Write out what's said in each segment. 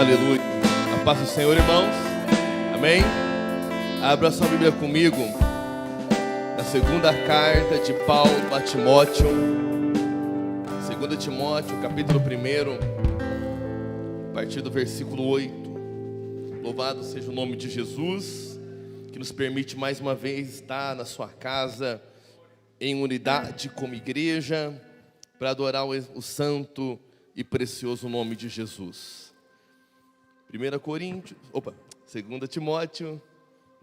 Aleluia. A paz do Senhor, irmãos. Amém? Abra sua Bíblia comigo na segunda carta de Paulo a Timóteo. 2 Timóteo, capítulo 1, a partir do versículo 8. Louvado seja o nome de Jesus, que nos permite mais uma vez estar na sua casa, em unidade como igreja, para adorar o santo e precioso nome de Jesus. 2 Timóteo,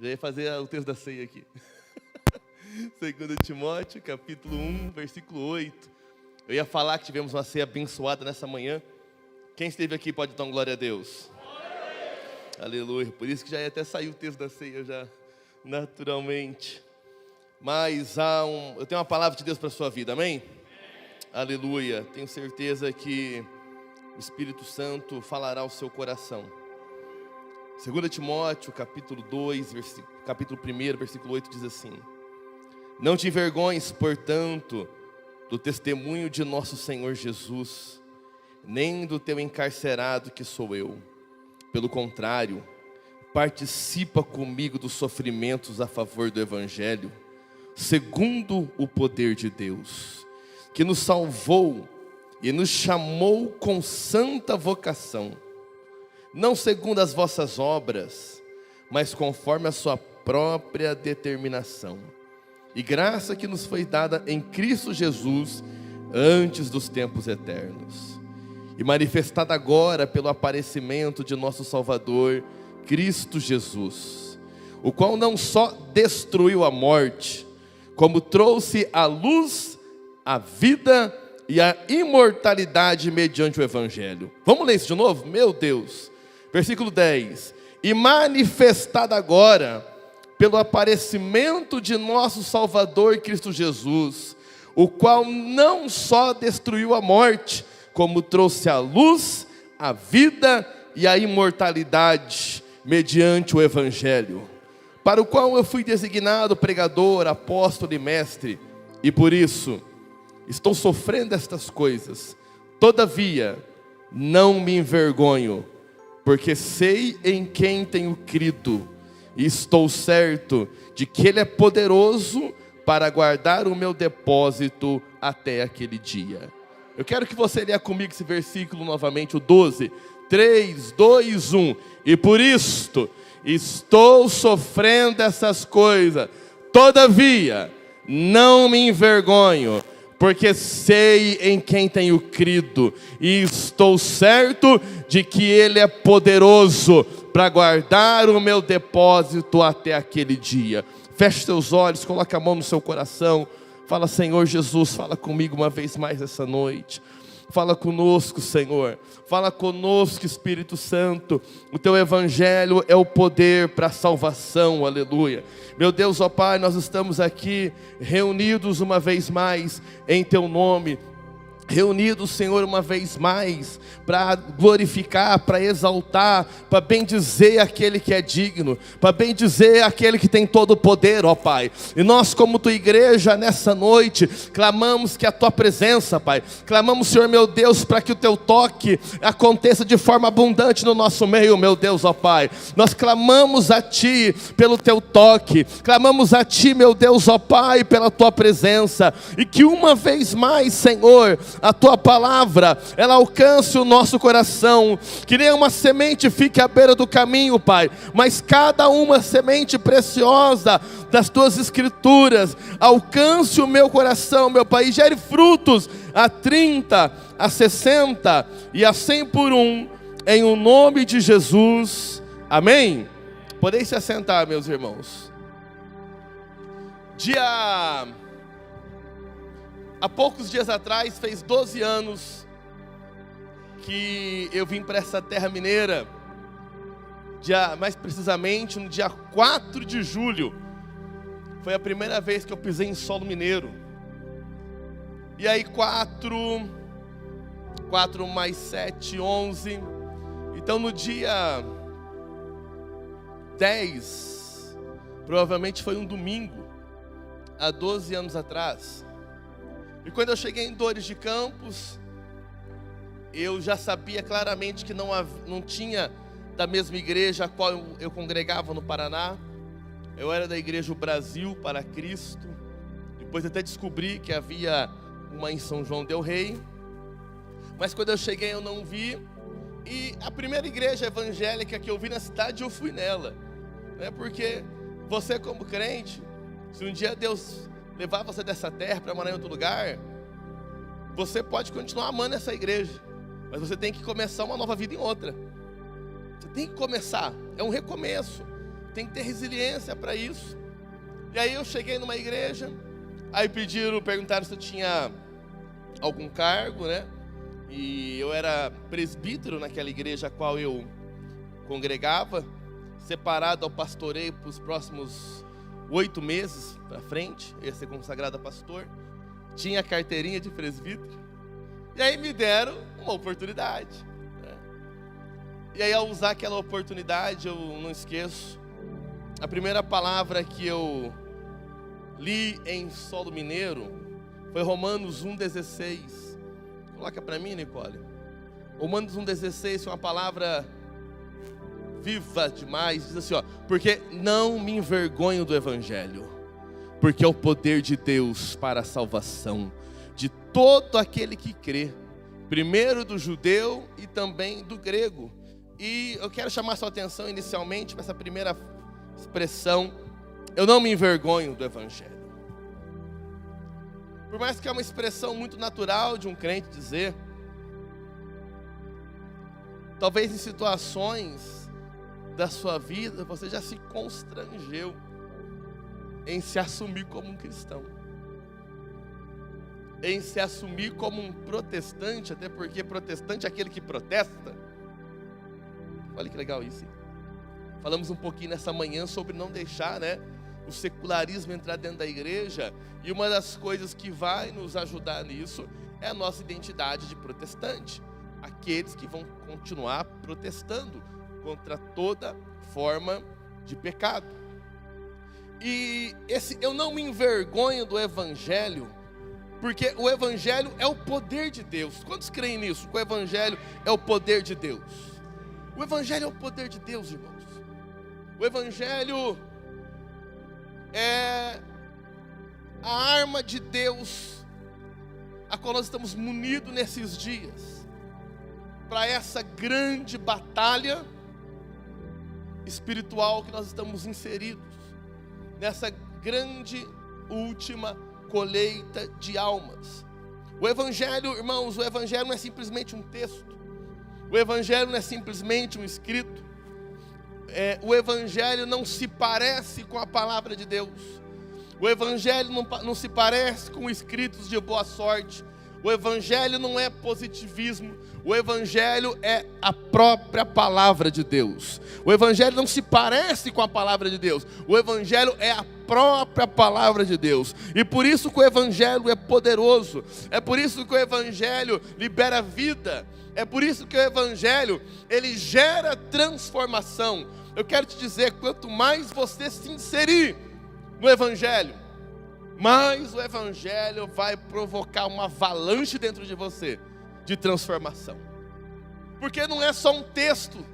já ia fazer o texto da ceia aqui. 2 Timóteo, capítulo 1, versículo 8. Eu ia falar que tivemos uma ceia abençoada nessa manhã. Quem esteve aqui pode dar glória a Deus. Aleluia. Por isso que já ia até sair o texto da ceia já, naturalmente. Mas eu tenho uma palavra de Deus para a sua vida, amém? Aleluia. Tenho certeza que o Espírito Santo falará ao seu coração. 2 Timóteo, capítulo 2, capítulo 1, versículo 8 diz assim: Não te envergonhes, portanto, do testemunho de nosso Senhor Jesus, nem do teu encarcerado que sou eu. Pelo contrário, participa comigo dos sofrimentos a favor do Evangelho, segundo o poder de Deus, que nos salvou e nos chamou com santa vocação, não segundo as vossas obras, mas conforme a sua própria determinação, e graça que nos foi dada em Cristo Jesus, antes dos tempos eternos, e manifestada agora pelo aparecimento de nosso Salvador, Cristo Jesus, o qual não só destruiu a morte, como trouxe à luz a vida e a imortalidade mediante o Evangelho. Vamos ler isso de novo? Meu Deus. Versículo 10. E manifestada agora pelo aparecimento de nosso Salvador Cristo Jesus, o qual não só destruiu a morte, como trouxe à luz a vida e a imortalidade mediante o Evangelho, para o qual eu fui designado pregador, apóstolo e mestre, e por isso estou sofrendo estas coisas. Todavia não me envergonho, porque sei em quem tenho crido, e estou certo de que Ele é poderoso para guardar o meu depósito até aquele dia. Eu quero que você leia comigo esse versículo novamente, o 12. 3, 2, 1. E por isto estou sofrendo essas coisas, todavia não me envergonho, porque sei em quem tenho crido, e estou certo de que Ele é poderoso para guardar o meu depósito até aquele dia. Feche seus olhos, coloque a mão no seu coração, fala: Senhor Jesus, fala comigo uma vez mais essa noite. Fala conosco, Senhor. Fala conosco, Espírito Santo. O Teu Evangelho é o poder para a salvação, aleluia. Meu Deus, ó Pai, nós estamos aqui reunidos uma vez mais em Teu nome. Reunidos, Senhor, uma vez mais, para glorificar, para exaltar, para bendizer aquele que é digno, para bendizer aquele que tem todo o poder, ó Pai. E nós, como Tua igreja, nessa noite, clamamos que a Tua presença, Pai, clamamos, Senhor meu Deus, para que o Teu toque aconteça de forma abundante no nosso meio, meu Deus, ó Pai. Nós clamamos a Ti pelo Teu toque, clamamos a Ti, meu Deus, ó Pai, pela Tua presença, e que uma vez mais, Senhor, a Tua palavra, ela alcance o nosso coração, que nenhuma semente fique à beira do caminho, Pai, mas cada uma semente preciosa das Tuas Escrituras alcance o meu coração, meu Pai, e gere frutos a 30, a 60 e a 100 por um, em o nome de Jesus, amém? Podem se assentar, meus irmãos. Há poucos dias atrás, fez 12 anos que eu vim para essa terra mineira. Mais precisamente no dia 4 de julho. Foi a primeira vez que eu pisei em solo mineiro. E aí 4 mais 7, 11. Então no dia 10, provavelmente foi um domingo, há 12 anos atrás. E quando eu cheguei em Dores de Campos, eu já sabia claramente que não tinha da mesma igreja a qual eu congregava no Paraná. Eu era da igreja Brasil para Cristo. Depois até descobri que havia uma em São João del Rei. Mas quando eu cheguei eu não vi. E a primeira igreja evangélica que eu vi na cidade, eu fui nela. Porque você como crente, se um dia Deus levar você dessa terra para morar em outro lugar, você pode continuar amando essa igreja, mas você tem que começar uma nova vida em outra. Você tem que começar, é um recomeço. Tem que ter resiliência para isso. E aí eu cheguei numa igreja, aí perguntaram se eu tinha algum cargo, né? E eu era presbítero naquela igreja a qual eu congregava, separado ao pastoreio para os próximos 8 meses para frente. Eu ia ser consagrado a pastor. Tinha a carteirinha de presbítero. E aí me deram uma oportunidade, né? E aí ao usar aquela oportunidade, eu não esqueço, a primeira palavra que eu li em solo mineiro foi Romanos 1,16. Coloca para mim, Nicole. Romanos 1,16 é uma palavra viva demais. Diz assim, porque não me envergonho do evangelho, porque é o poder de Deus para a salvação de todo aquele que crê, primeiro do judeu e também do grego. E eu quero chamar sua atenção inicialmente para essa primeira expressão: eu não me envergonho do evangelho. Por mais que é uma expressão muito natural de um crente dizer, talvez em situações da sua vida você já se constrangeu em se assumir como um cristão, em se assumir como um protestante, até porque protestante é aquele que protesta. Olha que legal isso. Falamos um pouquinho nessa manhã sobre não deixar, o secularismo entrar dentro da igreja, e uma das coisas que vai nos ajudar nisso é a nossa identidade de protestante, aqueles que vão continuar protestando contra toda forma de pecado. E eu não me envergonho do evangelho, porque o evangelho é o poder de Deus. Quantos creem nisso? Que o evangelho é o poder de Deus? O evangelho é o poder de Deus, irmãos. O evangelho é a arma de Deus a qual nós estamos munidos nesses dias, para essa grande batalha espiritual que nós estamos inseridos, nessa grande última colheita de almas. O evangelho, irmãos, o evangelho não é simplesmente um texto, o evangelho não é simplesmente um escrito, o evangelho não se parece com a palavra de Deus, o evangelho não se parece com escritos de boa sorte, o evangelho não é positivismo, o evangelho é a própria palavra de Deus. O evangelho não se parece com a palavra de Deus, o evangelho é a própria palavra de Deus. E por isso que o evangelho é poderoso, é por isso que o evangelho libera vida, é por isso que o evangelho, ele gera transformação. Eu quero te dizer, quanto mais você se inserir no evangelho, mais o evangelho vai provocar uma avalanche dentro de você de transformação. Porque não é só um texto,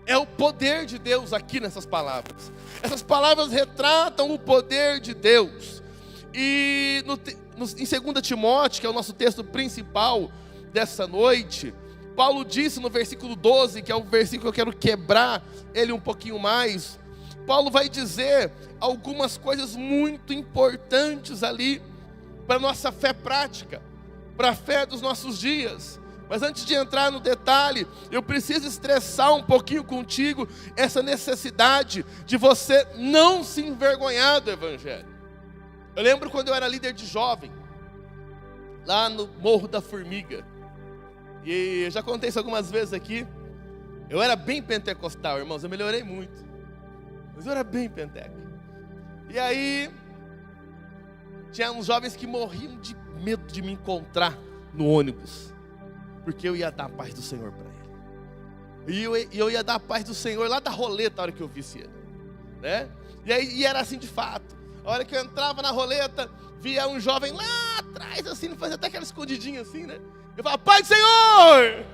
é o poder de Deus aqui nessas palavras. Essas palavras retratam o poder de Deus. E em 2 Timóteo, que é o nosso texto principal dessa noite, Paulo disse no versículo 12, que é o versículo que eu quero quebrar ele um pouquinho mais. Paulo vai dizer algumas coisas muito importantes ali para a nossa fé prática, para a fé dos nossos dias. Mas antes de entrar no detalhe, eu preciso estressar um pouquinho contigo essa necessidade de você não se envergonhar do evangelho. Eu lembro quando eu era líder de jovem, lá no Morro da Formiga, e eu já contei isso algumas vezes aqui. Eu era bem pentecostal, irmãos, eu melhorei muito, mas eu era bem penteca. E aí tinha uns jovens que morriam de medo de me encontrar no ônibus, porque eu ia dar a paz do Senhor para ele. E eu ia dar a paz do Senhor lá da roleta a hora que eu visse ele, né? E era assim de fato. A hora que eu entrava na roleta, via um jovem lá atrás, assim, fazia até aquela escondidinha assim, né? Eu falo, Pai do Senhor!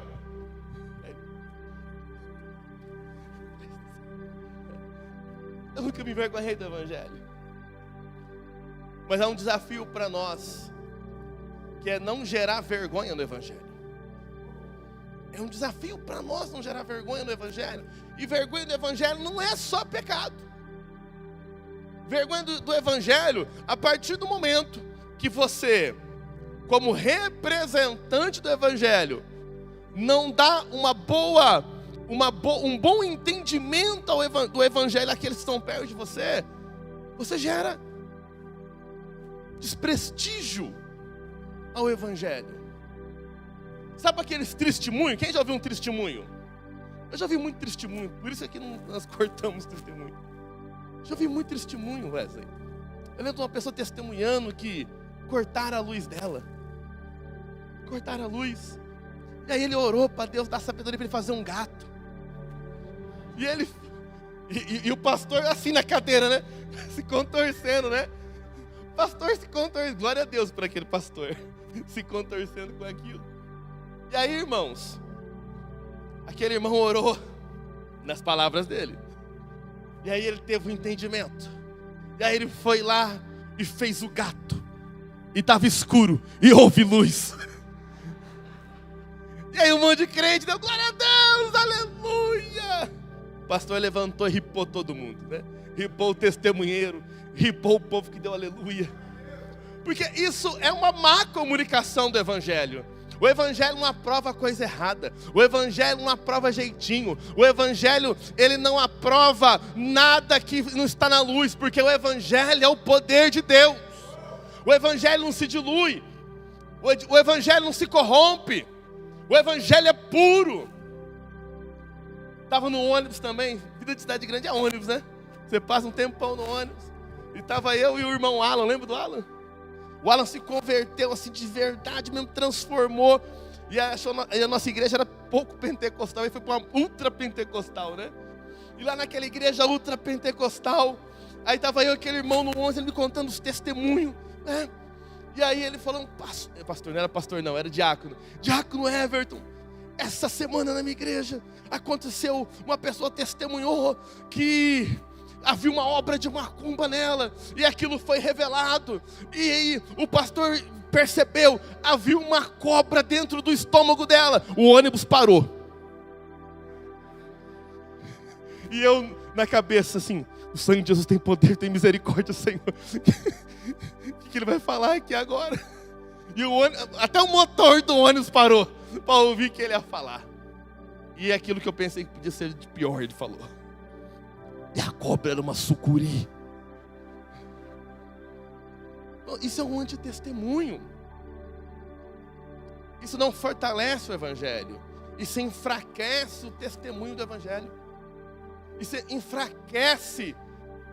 Eu nunca me envergonhei do Evangelho. Mas há um desafio para nós, que é não gerar vergonha no Evangelho. É um desafio para nós não gerar vergonha no Evangelho. E vergonha do Evangelho não é só pecado. Vergonha do Evangelho, a partir do momento que você, como representante do Evangelho, não dá um bom entendimento do Evangelho àqueles que estão perto de você, você gera desprestígio ao Evangelho. Sabe aqueles testemunhos? Quem já ouviu um testemunho? Eu já vi muito testemunho, por isso é que nós cortamos testemunho. Já vi muito testemunho, Wesley. Eu lembro de uma pessoa testemunhando que cortaram a luz dela. Cortaram a luz. E aí ele orou para Deus dar sabedoria para ele fazer um gato. E o pastor assim na cadeira, né? Se contorcendo, né? Pastor se contorcendo. Glória a Deus por aquele pastor. Se contorcendo com aquilo. E aí, irmãos, aquele irmão orou nas palavras dele. E aí ele teve um entendimento. E aí ele foi lá e fez o gato. E estava escuro e houve luz. E aí um monte de crente deu glória a Deus, aleluia. O pastor levantou e ripou todo mundo, né? Ripou o testemunheiro, ripou o povo que deu aleluia. Porque isso é uma má comunicação do Evangelho. O Evangelho não aprova coisa errada. O Evangelho não aprova jeitinho. O Evangelho, ele não aprova nada que não está na luz, porque o Evangelho é o poder de Deus. O Evangelho não se dilui. O Evangelho não se corrompe. O Evangelho é puro. Estava no ônibus também. Vida de cidade grande é ônibus, né? Você passa um tempão no ônibus. E estava eu e o irmão Alan. Lembra do Alan? O Alan se converteu assim de verdade mesmo, transformou. E a nossa igreja era pouco pentecostal. E foi para uma ultra pentecostal, né? E lá naquela igreja ultra pentecostal, aí estava eu e aquele irmão no ônibus, ele me contando os testemunhos, né? E aí ele falou, pastor, não era pastor não, era diácono. Diácono Everton, essa semana na minha igreja aconteceu, uma pessoa testemunhou que havia uma obra de macumba nela, e aquilo foi revelado, e aí o pastor percebeu, havia uma cobra dentro do estômago dela, o ônibus parou. E eu na cabeça assim, o sangue de Jesus tem poder, tem misericórdia, Senhor. O que ele vai falar aqui agora? E até o motor do ônibus parou para ouvir o que ele ia falar. E é aquilo que eu pensei que podia ser de pior, ele falou. E a cobra era uma sucuri. Isso é um antitestemunho. Isso não fortalece o Evangelho. Isso enfraquece o testemunho do Evangelho. Isso enfraquece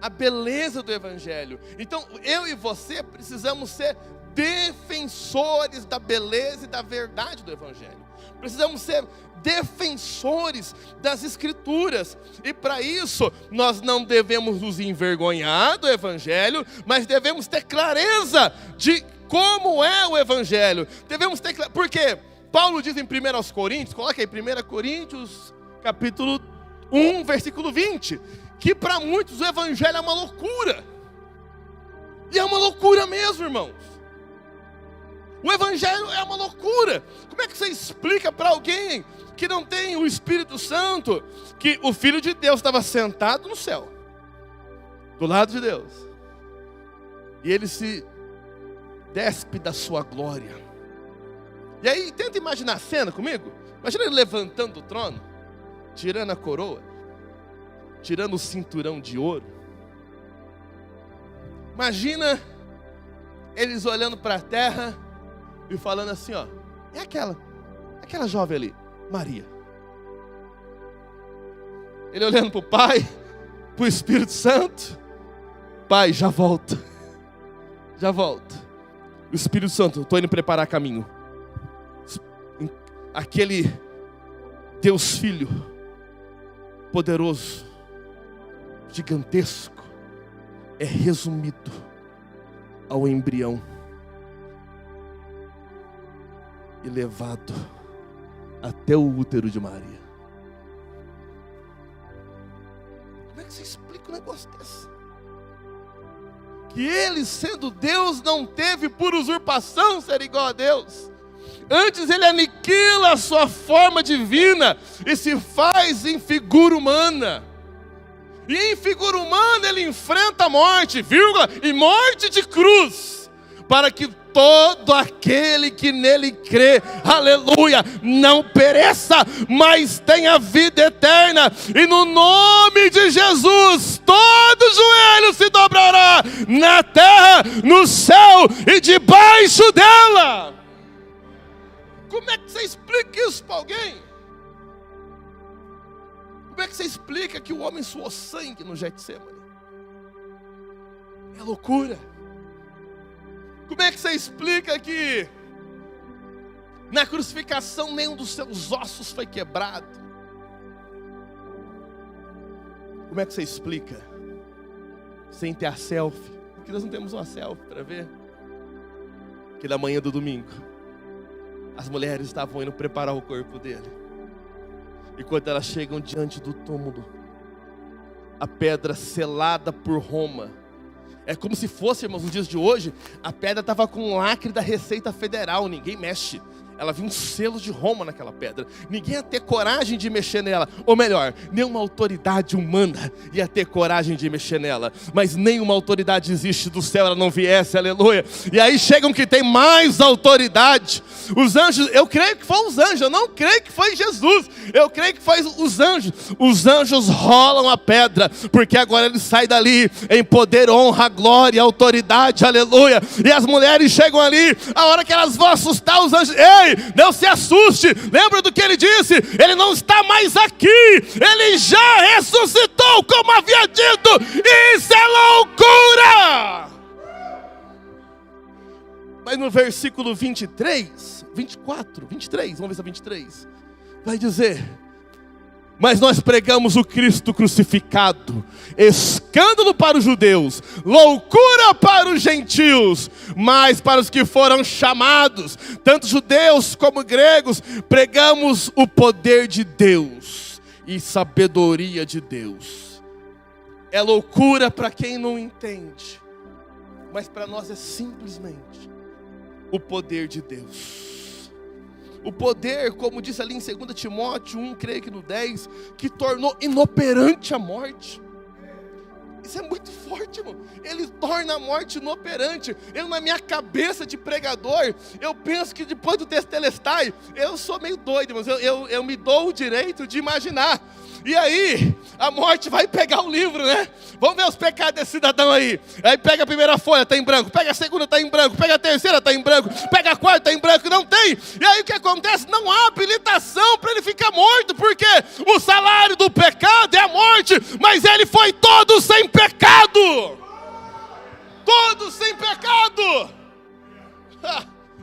a beleza do Evangelho. Então, eu e você precisamos ser defensores da beleza e da verdade do Evangelho. Precisamos ser defensores das Escrituras. E para isso, nós não devemos nos envergonhar do Evangelho, mas devemos ter clareza de como é o Evangelho. Devemos ter clareza, porque Paulo diz em 1 Coríntios, coloca aí, 1 Coríntios, capítulo 1, versículo 20, que para muitos o Evangelho é uma loucura. E é uma loucura mesmo, irmãos. O Evangelho é uma loucura. Como é que você explica para alguém que não tem o Espírito Santo, que o Filho de Deus estava sentado no céu, do lado de Deus, e ele se despe da sua glória? E aí, tenta imaginar a cena comigo. Imagina ele levantando do trono, tirando a coroa, tirando o cinturão de ouro. Imagina eles olhando para a terra e falando assim, ó, é aquela jovem ali, Maria. Ele olhando para o Pai, para o Espírito Santo, Pai, já volta. O Espírito Santo, estou indo preparar caminho. Aquele Deus Filho, poderoso, gigantesco, é resumido ao embrião. e levado até o útero de Maria. Como é que você explica um negócio desse? Que ele, sendo Deus, não teve por usurpação ser igual a Deus. Antes ele aniquila a sua forma divina e se faz em figura humana. E em figura humana ele enfrenta a morte, vírgula, e morte de cruz, para que todo aquele que nele crê, aleluia, não pereça, mas tenha vida eterna. E no nome de Jesus, todo joelho se dobrará, na terra, no céu e debaixo dela. Como é que você explica isso para alguém? Como é que você explica que o homem suou sangue no Getsemane? É loucura. Como é que você explica que na crucificação nenhum dos seus ossos foi quebrado? Como é que você explica sem ter a selfie? Porque nós não temos uma selfie para ver. Que na manhã do domingo as mulheres estavam indo preparar o corpo dele. E quando elas chegam diante do túmulo, a pedra selada por Roma, é como se fosse, irmãos, nos dias de hoje, a pedra estava com um lacre da Receita Federal, ninguém mexe. Ela vinha um selo de Roma naquela pedra. Ninguém ia ter coragem de mexer nela. Ou melhor, nenhuma autoridade humana ia ter coragem de mexer nela. Mas nenhuma autoridade existe do céu, ela não viesse, aleluia. E aí chegam que tem mais autoridade. Os anjos, eu creio que foi os anjos, eu não creio que foi Jesus. Eu creio que foi os anjos. Os anjos rolam a pedra, porque agora ele sai dali em poder, honra, glória, autoridade, aleluia. E as mulheres chegam ali, a hora que elas vão assustar os anjos, ei, não se assuste, lembra do que ele disse? Ele não está mais aqui, ele já ressuscitou, como havia dito. Isso é loucura! Mas no versículo 23, 24, 23, vamos ver se é 23, vai dizer: mas nós pregamos o Cristo crucificado, escândalo para os judeus, loucura para os gentios, mas para os que foram chamados, tanto judeus como gregos, pregamos o poder de Deus e sabedoria de Deus. É loucura para quem não entende, mas para nós é simplesmente o poder de Deus. O poder, como diz ali em 2 Timóteo 1, creio que no 10, que tornou inoperante a morte. Isso é muito forte, irmão. Ele torna a morte inoperante. Eu, na minha cabeça de pregador, eu penso que depois do Tetelestai, eu sou meio doido, mas eu me dou o direito de imaginar. E aí, a morte vai pegar o livro, né? Vamos ver os pecados desse cidadão aí. Aí pega a primeira folha, está em branco. Pega a segunda, está em branco. Pega a terceira, está em branco. Pega a quarta, está em branco. Não tem. E aí o que acontece? Não há habilitação para ele ficar morto. Porque o salário do pecado é a morte. Mas ele foi todo sem pecado. Todo sem pecado.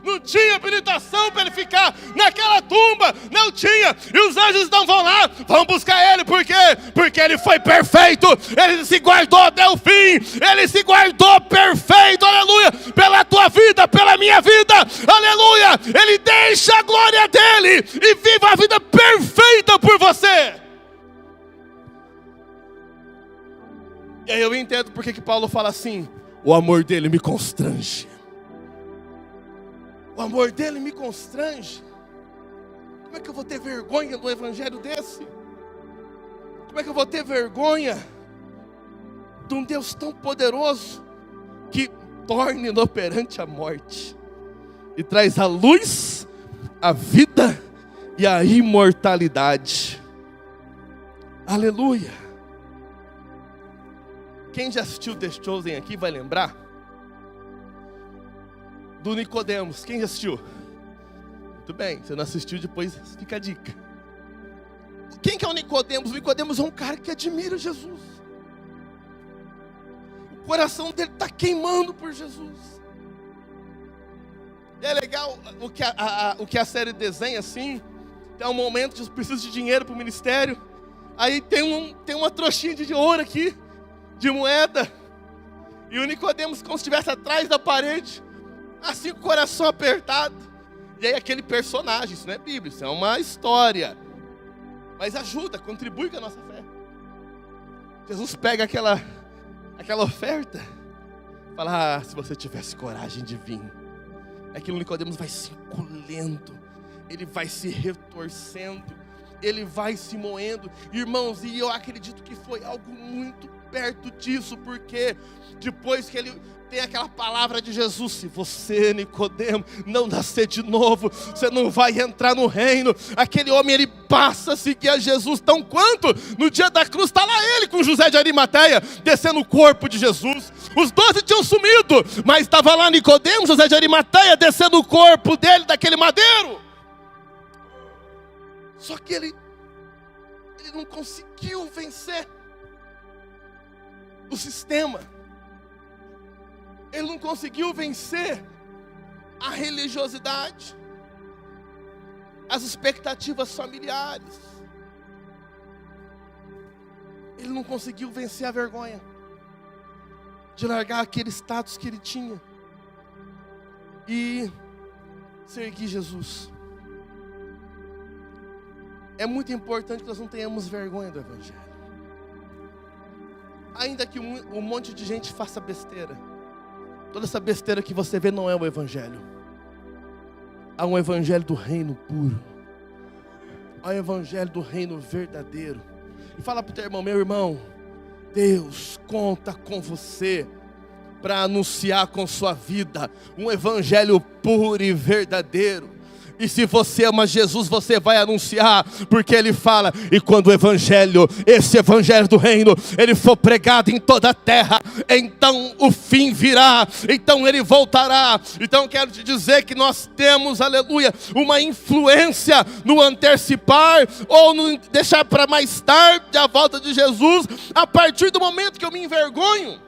Não tinha habilitação para ele ficar naquela tumba. Não tinha. E os anjos não vão lá. Vão buscar ele. Por quê? Porque ele foi perfeito. Ele se guardou até o fim. Ele se guardou perfeito. Aleluia. Pela tua vida, pela minha vida. Aleluia. Ele deixa a glória dele e vive a vida perfeita por você. E aí eu entendo porque que Paulo fala assim: o amor dele me constrange. O amor dele me constrange. Como é que eu vou ter vergonha do evangelho desse? Como é que eu vou ter vergonha de um Deus tão poderoso que torna inoperante a morte e traz a luz, a vida e a imortalidade? Aleluia. Quem já assistiu The Chosen aqui vai lembrar do Nicodemos. Quem já assistiu? Muito bem, você não assistiu, depois fica a dica. Quem que é o Nicodemos? O Nicodemos é um cara que admira Jesus. O coração dele está queimando por Jesus. É legal o que a série desenha assim. Tem um momento de preciso de dinheiro para o ministério. Aí tem uma trouxinha de ouro aqui, de moeda. E o Nicodemos como se estivesse atrás da parede, assim com o coração apertado. E aí aquele personagem, isso não é Bíblia, isso é uma história. Mas ajuda, contribui com a nossa fé. Jesus pega aquela oferta, fala, se você tivesse coragem de vir. Aquilo Nicodemos vai se encolhendo, ele vai se retorcendo, ele vai se moendo. Irmãos, e eu acredito que foi algo muito perto disso, porque depois que ele tem aquela palavra de Jesus, se você, Nicodemo, não nascer de novo, você não vai entrar no reino. Aquele homem, ele passa a seguir a Jesus, tão quanto no dia da cruz está lá ele com José de Arimateia, descendo o corpo de Jesus. Os 12 tinham sumido, mas estava lá Nicodemo, José de Arimateia, descendo o corpo dele daquele madeiro. Só que ele não conseguiu vencer o sistema. Ele não conseguiu vencer a religiosidade, as expectativas familiares. Ele não conseguiu vencer a vergonha de largar aquele status que ele tinha e seguir Jesus. É muito importante que nós não tenhamos vergonha do Evangelho. Ainda que um monte de gente faça besteira, toda essa besteira que você vê não é o Evangelho. Há um Evangelho do reino puro. Há um Evangelho do reino verdadeiro. E fala para o teu irmão, meu irmão, Deus conta com você para anunciar com sua vida um Evangelho puro e verdadeiro. E se você ama Jesus, você vai anunciar, porque ele fala, e quando o Evangelho, esse Evangelho do reino, ele for pregado em toda a terra, então o fim virá, então ele voltará. Então quero te dizer que nós temos, aleluia, uma influência no antecipar, ou no deixar para mais tarde a volta de Jesus, a partir do momento que eu me envergonho,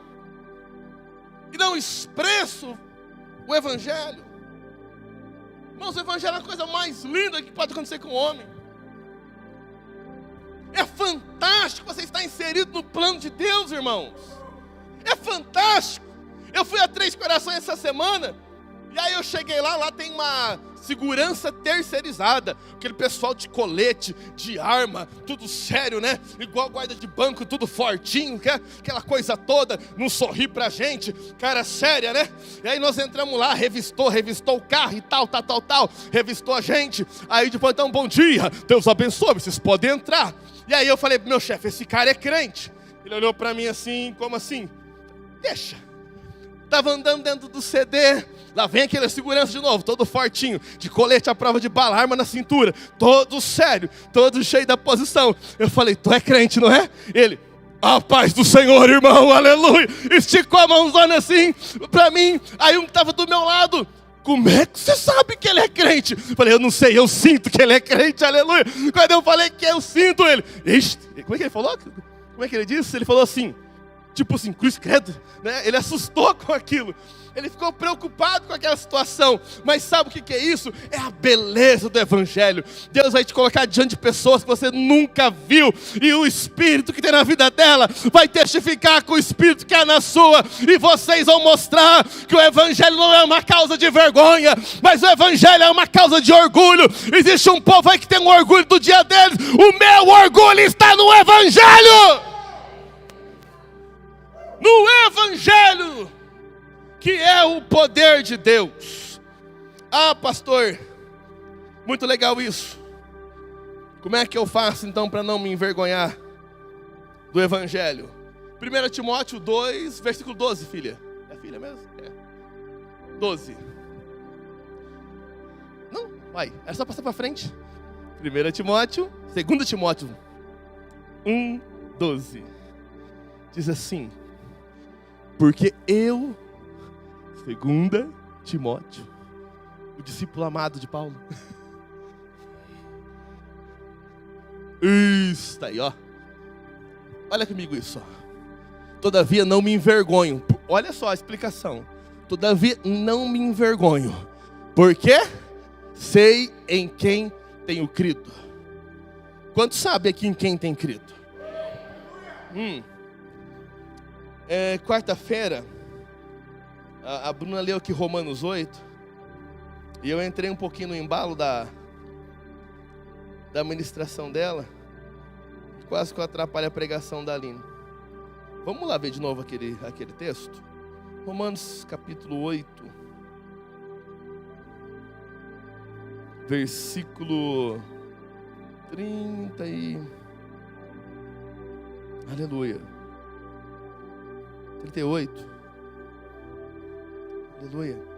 e não expresso o Evangelho. Irmãos, o Evangelho é a coisa mais linda que pode acontecer com o homem. É fantástico você estar inserido no plano de Deus, irmãos. É fantástico. Eu fui a Três Corações essa semana, e aí eu cheguei lá tem uma segurança terceirizada. Aquele pessoal de colete, de arma, tudo sério, né? Igual guarda de banco, tudo fortinho, aquela coisa toda, não sorri pra gente, cara séria, né? E aí nós entramos lá, revistou o carro e tal, revistou a gente. Aí depois, então, bom dia, Deus abençoe, vocês podem entrar. E aí eu falei pro meu chefe, esse cara é crente. Ele olhou pra mim assim, como assim? Deixa. Estava andando dentro do CD, lá vem aquele segurança de novo, todo fortinho, de colete à prova de bala, arma na cintura, todo sério, todo cheio da posição. Eu falei, tu é crente, não é? Ele, a paz do Senhor, irmão, aleluia. Esticou a mãozona assim para mim. Aí um que estava do meu lado, como é que você sabe que ele é crente? Eu falei, eu não sei, eu sinto que ele é crente, aleluia. Quando eu falei que eu sinto ele, como é que ele falou? Como é que ele disse? Ele falou assim, tipo assim, cruz credo, né? Ele assustou com aquilo. Ele ficou preocupado com aquela situação. Mas sabe o que é isso? É a beleza do Evangelho. Deus vai te colocar diante de pessoas que você nunca viu, e o Espírito que tem na vida dela vai testificar com o Espírito que é na sua, e vocês vão mostrar que o Evangelho não é uma causa de vergonha, mas o Evangelho é uma causa de orgulho. Existe um povo aí que tem um orgulho do dia deles. O meu orgulho está no Evangelho. No Evangelho, que é o poder de Deus. Ah, pastor, muito legal isso. Como é que eu faço então para não me envergonhar do Evangelho? 1 Timóteo 2, versículo 12, filha. É filha mesmo? É. 12. Não, vai, é só passar para frente. 1 Timóteo, 2 Timóteo 1, 12. Diz assim, porque eu, 2 Timóteo, o discípulo amado de Paulo. Isso aí, ó. Olha comigo isso, ó. Todavia não me envergonho. Olha só a explicação. Todavia não me envergonho. Porque sei em quem tenho crido. Quantos sabem aqui em quem tem crido? Quarta-feira, a Bruna leu aqui Romanos 8. E eu entrei um pouquinho no embalo da ministração dela. Quase que eu atrapalho a pregação da Aline. Vamos lá ver de novo aquele texto? Romanos capítulo 8. Versículo 30 e... Aleluia. 38. Aleluia.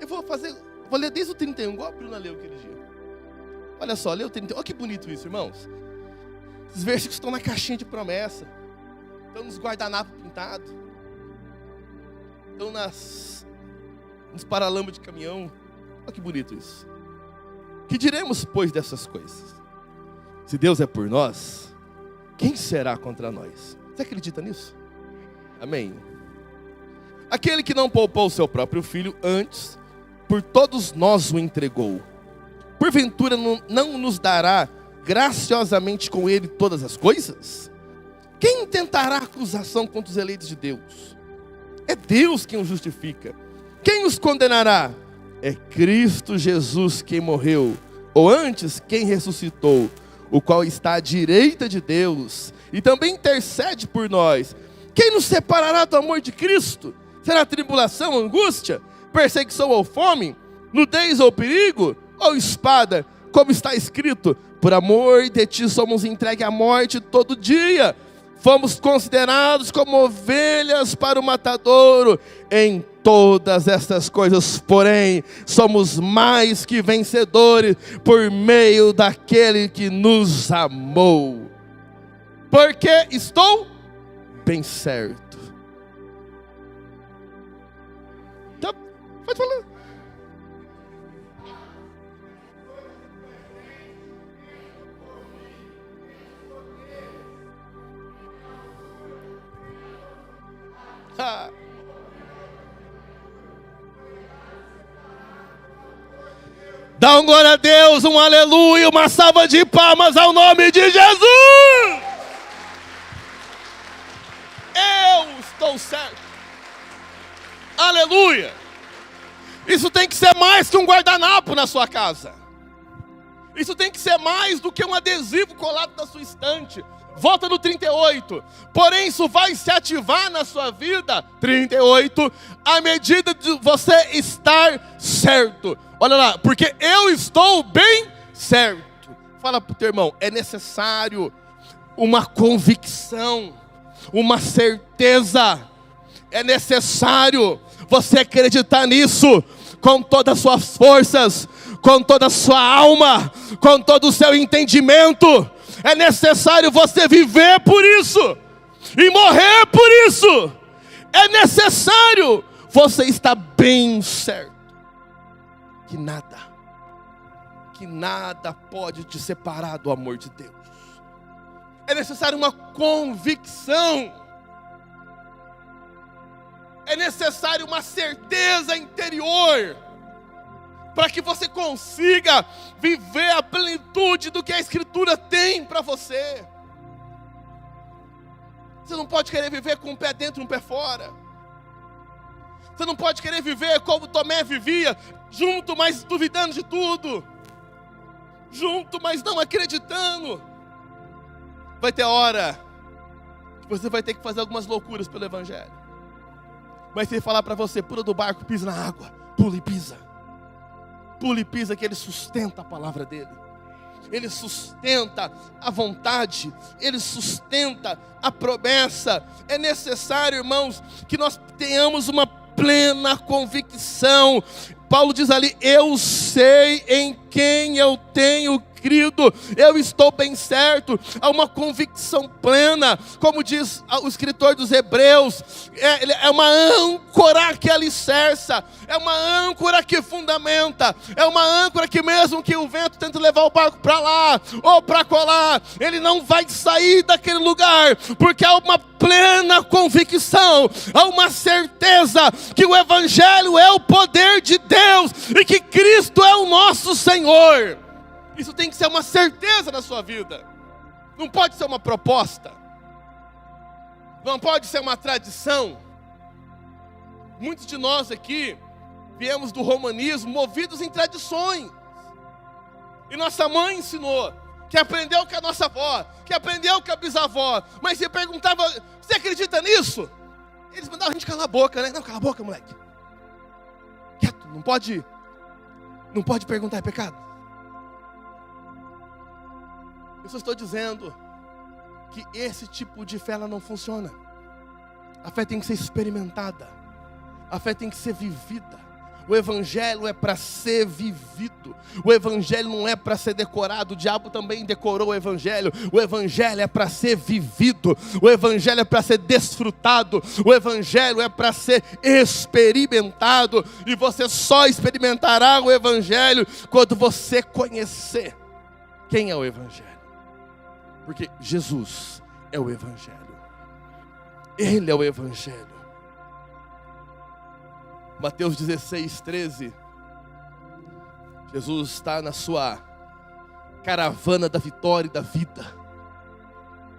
Eu vou ler desde o 31, igual a Bruna leu aquele dia. Olha só, leu o 31. Olha que bonito isso, irmãos. Esses versículos estão na caixinha de promessa. Estão nos guardanapos pintados. Estão nos paralamas de caminhão. Olha que bonito isso. Que diremos, pois, dessas coisas? Se Deus é por nós, quem será contra nós? Você acredita nisso? Amém. Aquele que não poupou o seu próprio filho, antes, por todos nós o entregou. Porventura não nos dará graciosamente com ele todas as coisas? Quem tentará acusação contra os eleitos de Deus? É Deus quem os justifica. Quem os condenará? É Cristo Jesus quem morreu, ou antes, quem ressuscitou, o qual está à direita de Deus, e também intercede por nós. Quem nos separará do amor de Cristo? Será tribulação, angústia, perseguição ou fome, nudez ou perigo, ou espada? Como está escrito, por amor de ti somos entregues à morte todo dia. Fomos considerados como ovelhas para o matadouro. Em todas estas coisas, porém, somos mais que vencedores por meio daquele que nos amou. Porque estou bem certo. Tá, pode falar. Dá um glória a Deus, um aleluia, uma salva de palmas ao nome de Jesus. Eu estou certo. Aleluia. Isso tem que ser mais que um guardanapo na sua casa. Isso tem que ser mais do que um adesivo colado na sua estante. Volta no 38. Porém, isso vai se ativar na sua vida, 38, à medida de você estar certo. Olha lá, porque eu estou bem certo. Fala para o teu irmão, é necessário uma convicção, uma certeza. É necessário você acreditar nisso com todas as suas forças, com toda a sua alma, com todo o seu entendimento. É necessário você viver por isso e morrer por isso. É necessário você estar bem certo que nada pode te separar do amor de Deus. É necessário uma convicção. É necessário uma certeza interior para que você consiga viver a plenitude do que a Escritura tem para você. Você não pode querer viver com um pé dentro e um pé fora. Você não pode querer viver como Tomé vivia, junto, mas duvidando de tudo. Junto, mas não acreditando. Vai ter hora que você vai ter que fazer algumas loucuras pelo Evangelho. Mas se ele falar para você, pula do barco, pisa na água, pula e pisa. Pula e pisa, que ele sustenta a palavra dele. Ele sustenta a vontade. Ele sustenta a promessa. É necessário, irmãos, que nós tenhamos uma plena convicção. Paulo diz ali, eu sei em quem eu tenho crido, eu estou bem certo. Há uma convicção plena, como diz o escritor dos Hebreus, é uma âncora que alicerça, é uma âncora que fundamenta, é uma âncora que mesmo que o vento tente levar o barco para lá ou para colar, ele não vai sair daquele lugar, porque há uma plena convicção, há uma certeza que o Evangelho é o poder de Deus e que Cristo é o nosso Senhor. Isso tem que ser uma certeza na sua vida. Não pode ser uma proposta. Não pode ser uma tradição. Muitos de nós aqui viemos do romanismo, movidos em tradições. E nossa mãe ensinou, que aprendeu com a nossa avó, que aprendeu com a bisavó. Mas você perguntava, você acredita nisso? Eles mandavam a gente calar a boca, né? Não, cala a boca, moleque. Quieto, não pode perguntar, é pecado. Eu só estou dizendo que esse tipo de fé ela não funciona. A fé tem que ser experimentada. A fé tem que ser vivida. O evangelho é para ser vivido. O evangelho não é para ser decorado. O diabo também decorou o evangelho. O evangelho é para ser vivido. O evangelho é para ser desfrutado. O evangelho é para ser experimentado. E você só experimentará o evangelho quando você conhecer quem é o evangelho. Porque Jesus é o evangelho. Ele é o evangelho. Mateus 16, 13. Jesus está na sua caravana da vitória e da vida,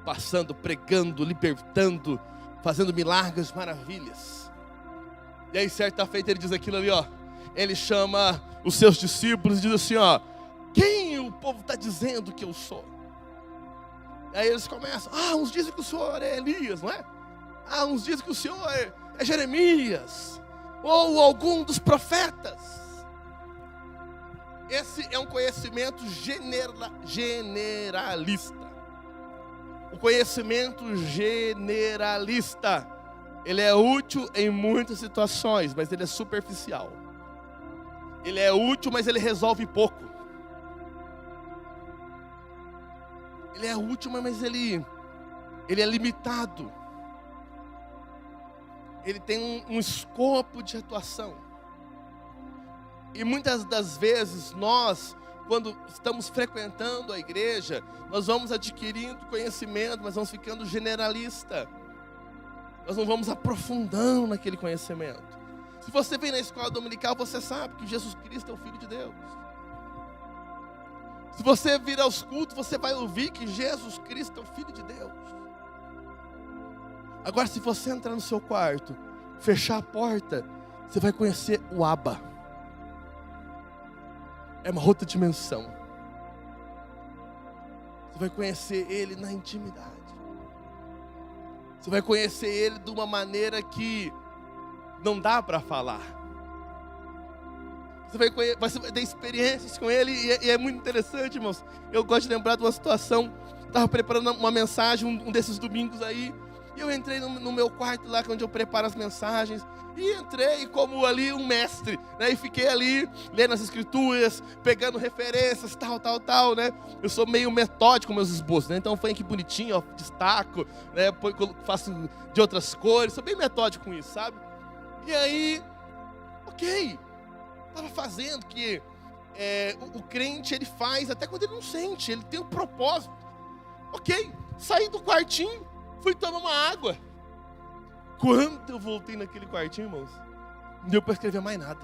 passando, pregando, libertando, fazendo milagres, maravilhas. E aí certa feita ele diz aquilo ali, ó. Ele chama os seus discípulos e diz assim, ó: quem o povo está dizendo que eu sou? E aí eles começam, uns dizem que o senhor é Elias, não é? Uns dizem que o senhor é Jeremias, ou algum dos profetas. Esse é um conhecimento generalista. O conhecimento generalista, ele é útil em muitas situações, mas ele é superficial. Ele é útil, mas ele resolve pouco. Ele é útil, mas ele é limitado. Ele tem um escopo de atuação. E muitas das vezes nós, quando estamos frequentando a igreja, nós vamos adquirindo conhecimento, mas vamos ficando generalista. Nós não vamos aprofundando naquele conhecimento. Se você vem na escola dominical, você sabe que Jesus Cristo é o Filho de Deus. Se você vir aos cultos, você vai ouvir que Jesus Cristo é o Filho de Deus. Agora, se você entrar no seu quarto, fechar a porta, você vai conhecer o Abba. É uma outra dimensão. Você vai conhecer Ele na intimidade. Você vai conhecer Ele de uma maneira que não dá para falar. Você vai ter experiências com Ele e é muito interessante, irmãos. Eu gosto de lembrar de uma situação. Estava preparando uma mensagem um desses domingos aí. E eu entrei no meu quarto lá, onde eu preparo as mensagens. E entrei como ali um mestre, né? E fiquei ali, lendo as escrituras, pegando referências, tal, né? Eu sou meio metódico com meus esboços, né? Então foi aqui bonitinho, ó, destaco, né? Faço de outras cores, sou bem metódico com isso, sabe? E aí, ok, estava fazendo que o crente, ele faz até quando ele não sente, ele tem um propósito. Ok, saí do quartinho, fui tomar uma água. Quando eu voltei naquele quartinho, irmãos, não deu para escrever mais nada.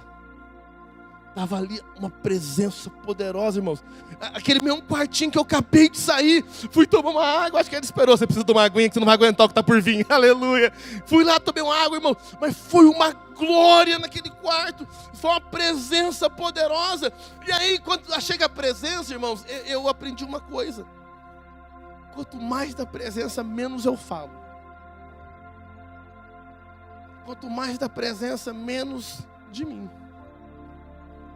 Estava ali uma presença poderosa, irmãos. Aquele mesmo quartinho que eu acabei de sair, fui tomar uma água. Acho que ele esperou, você precisa tomar uma aguinha que você não vai aguentar o que está por vir. Aleluia. Fui lá, tomei uma água, irmão. Mas foi uma glória naquele quarto. Foi uma presença poderosa. E aí, quando chega a presença, irmãos, eu aprendi uma coisa. Quanto mais da presença, menos eu falo. Quanto mais da presença, menos de mim.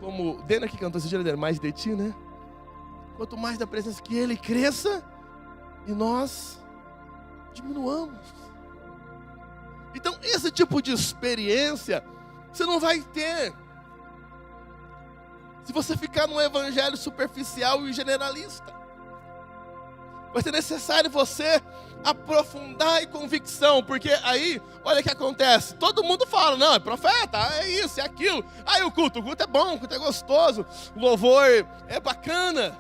Como Dena que cantou esse dia, mais de ti, né? Quanto mais da presença, que Ele cresça e nós diminuamos. Então, esse tipo de experiência você não vai ter se você ficar num evangelho superficial e generalista. Vai ser necessário você aprofundar em convicção, porque aí, olha o que acontece, todo mundo fala, não, é profeta, é isso, é aquilo, aí o culto é bom, o culto é gostoso, o louvor é bacana,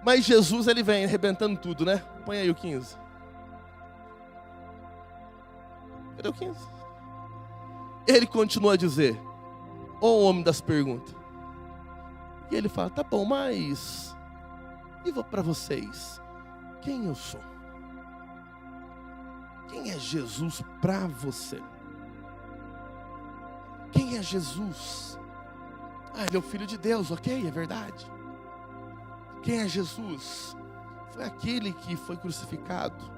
mas Jesus, ele vem arrebentando tudo, né? Põe aí o 15. Cadê o 15? Ele continua a dizer, ô homem das perguntas, e ele fala, tá bom, mas e vou para vocês? Quem eu sou? Quem é Jesus para você? Quem é Jesus Ele é o Filho de Deus, ok, é verdade. Quem é Jesus? Foi aquele que foi crucificado,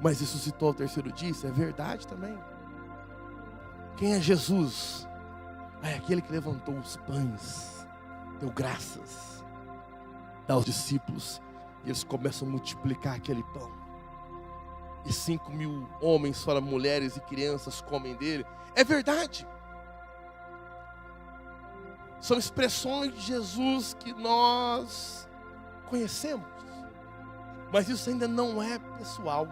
mas ressuscitou ao terceiro dia, isso é verdade também. Quem é Jesus? É aquele que levantou os pães, deu graças, dá aos discípulos, e eles começam a multiplicar aquele pão. E 5.000 homens, fora mulheres e crianças, comem dele. É verdade. São expressões de Jesus que nós conhecemos. Mas isso ainda não é pessoal.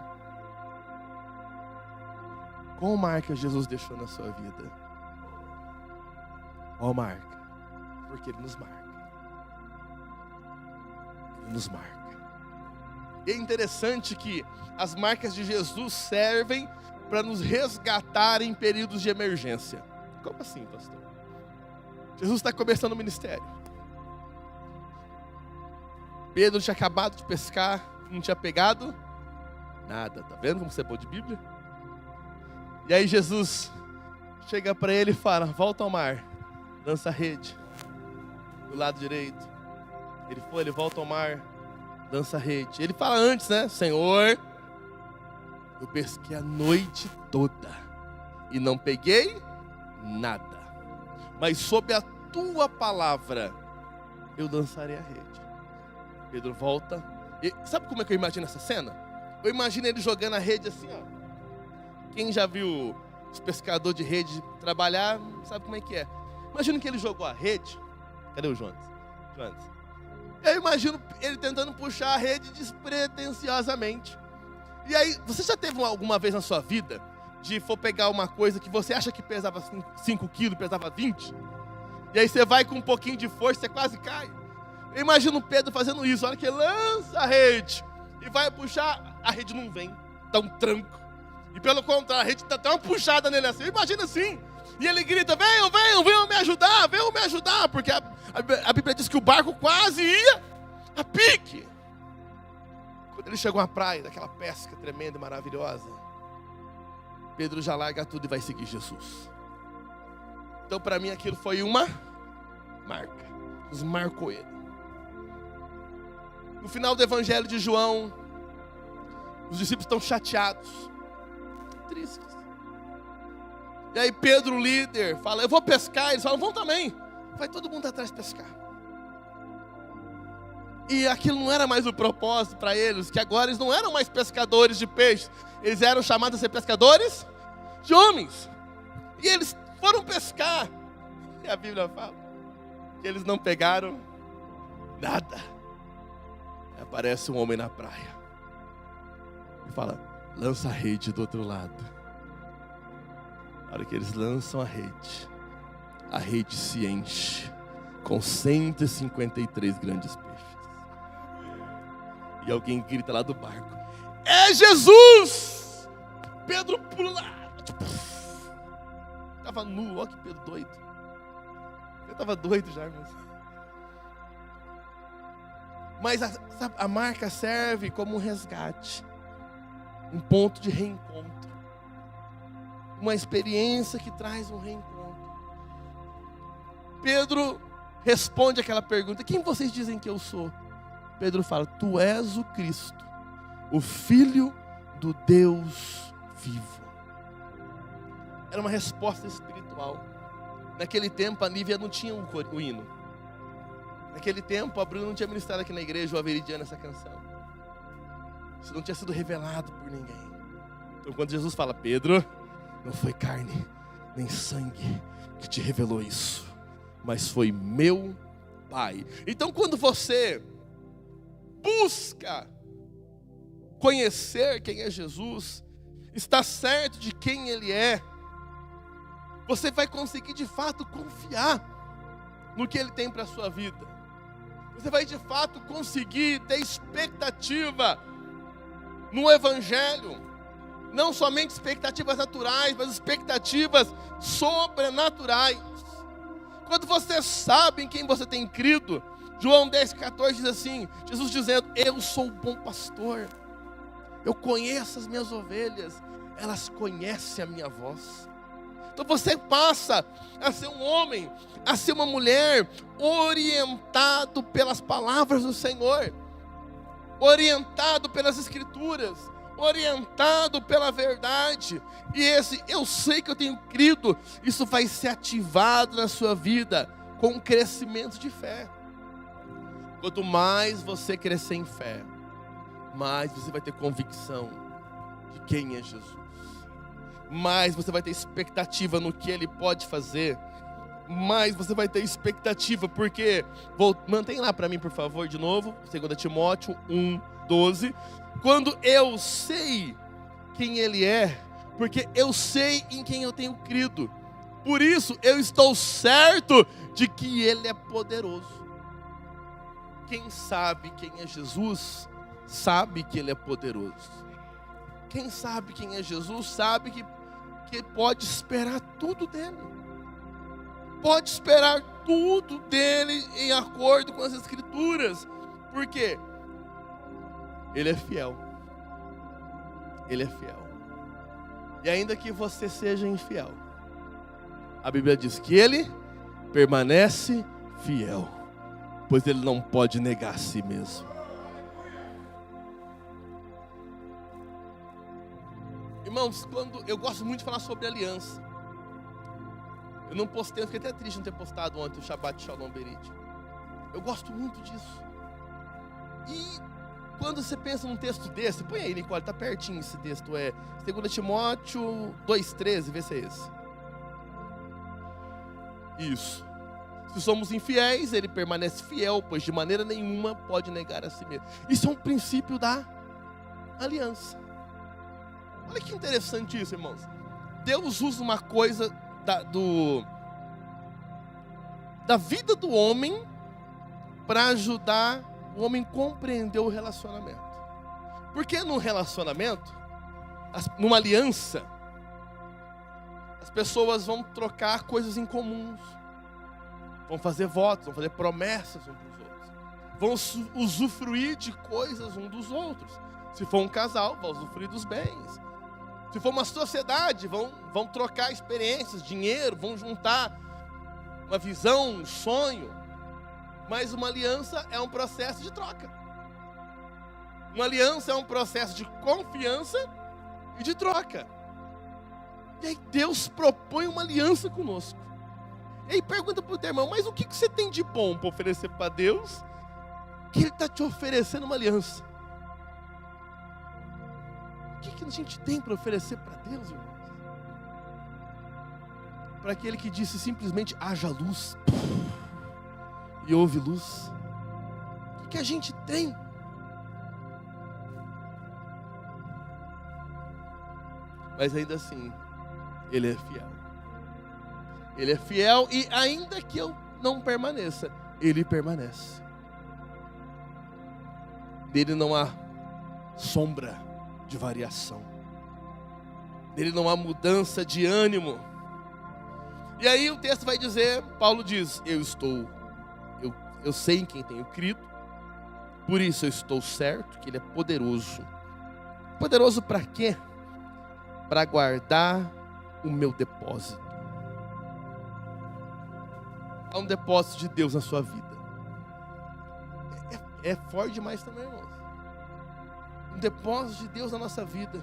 Qual marca Jesus deixou na sua vida? Qual marca? Porque Ele nos marca. Ele nos marca. E é interessante que as marcas de Jesus servem para nos resgatar em períodos de emergência. Como assim, pastor? Jesus está começando o ministério. Pedro tinha acabado de pescar, não tinha pegado nada. Tá vendo como você é bom de Bíblia? E aí Jesus chega para ele e fala: volta ao mar, lança a rede do lado direito. Ele volta ao mar, lança a rede. Ele fala antes, né? Senhor, eu pesquei a noite toda e não peguei nada, mas sob a tua palavra eu lançarei a rede. Pedro volta. E sabe como é que eu imagino essa cena? Eu imagino ele jogando a rede assim, ó. Quem já viu os pescadores de rede trabalhar, sabe como é que é. Imagina que ele jogou a rede. Cadê o Jonas? Eu imagino ele tentando puxar a rede despretensiosamente. E aí, você já teve alguma vez na sua vida de for pegar uma coisa que você acha que pesava 5 quilos, pesava 20? E aí você vai com um pouquinho de força, você quase cai. Eu imagino o Pedro fazendo isso. A hora que ele lança a rede e vai puxar, a rede não vem, dá um tranco. E pelo contrário, a rede dá até uma puxada nele assim. Imagina assim. E ele grita: venham me ajudar, porque a Bíblia diz que o barco quase ia a pique. Quando ele chegou à praia, daquela pesca tremenda e maravilhosa, Pedro já larga tudo e vai seguir Jesus. Então para mim aquilo foi uma marca. Jesus marcou ele. No final do Evangelho de João, os discípulos estão chateados, tristes. E aí Pedro, o líder, fala: eu vou pescar. Eles falam: vão também. Vai todo mundo atrás pescar. E aquilo não era mais o propósito para eles, que agora eles não eram mais pescadores de peixes, eles eram chamados a ser pescadores de homens. E eles foram pescar. E a Bíblia fala que eles não pegaram nada. Aí aparece um homem na praia e fala: lança a rede do outro lado. Na hora que eles lançam a rede se enche com 153 grandes peixes. E alguém grita lá do barco: é Jesus! Pedro pula. Estava nu, olha que Pedro doido. Eu estava doido já, irmãos. Mas a marca serve como um resgate, um ponto de reencontro, uma experiência que traz um reencontro. Pedro responde aquela pergunta: quem vocês dizem que eu sou? Pedro fala: tu és o Cristo, o Filho do Deus vivo. Era uma resposta espiritual. Naquele tempo a Nívia não tinha o hino. Naquele tempo a Bruna não tinha ministrado aqui na igreja o Averidiano essa canção. Isso não tinha sido revelado por ninguém. Então quando Jesus fala: Pedro, não foi carne nem sangue que te revelou isso, mas foi meu Pai. Então quando você busca conhecer quem é Jesus, está certo de quem Ele é, você vai conseguir de fato confiar no que Ele tem para a sua vida. Você vai de fato conseguir ter expectativa no Evangelho. Não somente expectativas naturais, mas expectativas sobrenaturais. Quando você sabe em quem você tem crido, João 10,14 diz assim, Jesus dizendo: eu sou o bom pastor, eu conheço as minhas ovelhas, elas conhecem a minha voz. Então você passa a ser um homem, a ser uma mulher orientado pelas palavras do Senhor, orientado pelas Escrituras, orientado pela verdade. E eu sei que eu tenho crido, isso vai ser ativado na sua vida com um crescimento de fé. Quanto mais você crescer em fé, mais você vai ter convicção de quem é Jesus, mais você vai ter expectativa no que Ele pode fazer, mais você vai ter expectativa, porque, mantém lá para mim por favor de novo, 2 Timóteo 1:12, quando eu sei quem Ele é, porque eu sei em quem eu tenho crido, por isso eu estou certo de que Ele é poderoso. Quem sabe quem é Jesus, sabe que Ele é poderoso. Quem sabe quem é Jesus, sabe que pode esperar tudo dEle. Pode esperar tudo dEle em acordo com as Escrituras. Por quê? Ele é fiel. Ele é fiel. E ainda que você seja infiel, a Bíblia diz que Ele permanece fiel, pois Ele não pode negar a si mesmo. Irmãos, eu gosto muito de falar sobre aliança. Eu não postei, eu fiquei até triste não ter postado ontem o Shabbat Shalom Berit. Eu gosto muito disso. E quando você pensa num texto desse, põe aí, Nicole, está pertinho esse texto, é 2 Timóteo 2,13, vê se é esse. Isso. Se somos infiéis, Ele permanece fiel, pois de maneira nenhuma pode negar a si mesmo. Isso é um princípio da aliança. Olha que interessante isso, irmãos. Deus usa uma coisa da vida do homem para ajudar o homem a compreender o relacionamento. Porque num relacionamento, numa aliança, as pessoas vão trocar coisas em comuns, vão fazer votos, vão fazer promessas uns para os outros, vão usufruir de coisas uns dos outros. Se for um casal, vão usufruir dos bens. Se for uma sociedade, vão trocar experiências, dinheiro, vão juntar uma visão, um sonho. Mas uma aliança é um processo de troca. Uma aliança é um processo de confiança e de troca. E aí Deus propõe uma aliança conosco. E aí pergunta para o teu irmão, mas o que você tem de bom para oferecer para Deus, que Ele está te oferecendo uma aliança? O que a gente tem para oferecer para Deus, irmãos? Para aquele que disse simplesmente, haja luz, e houve luz. O que a gente tem? Mas ainda assim, Ele é fiel. Ele é fiel e ainda que eu não permaneça, Ele permanece. Nele não há sombra de variação. Nele não há mudança de ânimo. E aí o texto vai dizer, Paulo diz, eu sei em quem tenho crido, por isso eu estou certo que Ele é poderoso. Poderoso para quê? Para guardar o meu depósito. Há um depósito de Deus na sua vida. É forte demais também, irmãos. Um depósito de Deus na nossa vida.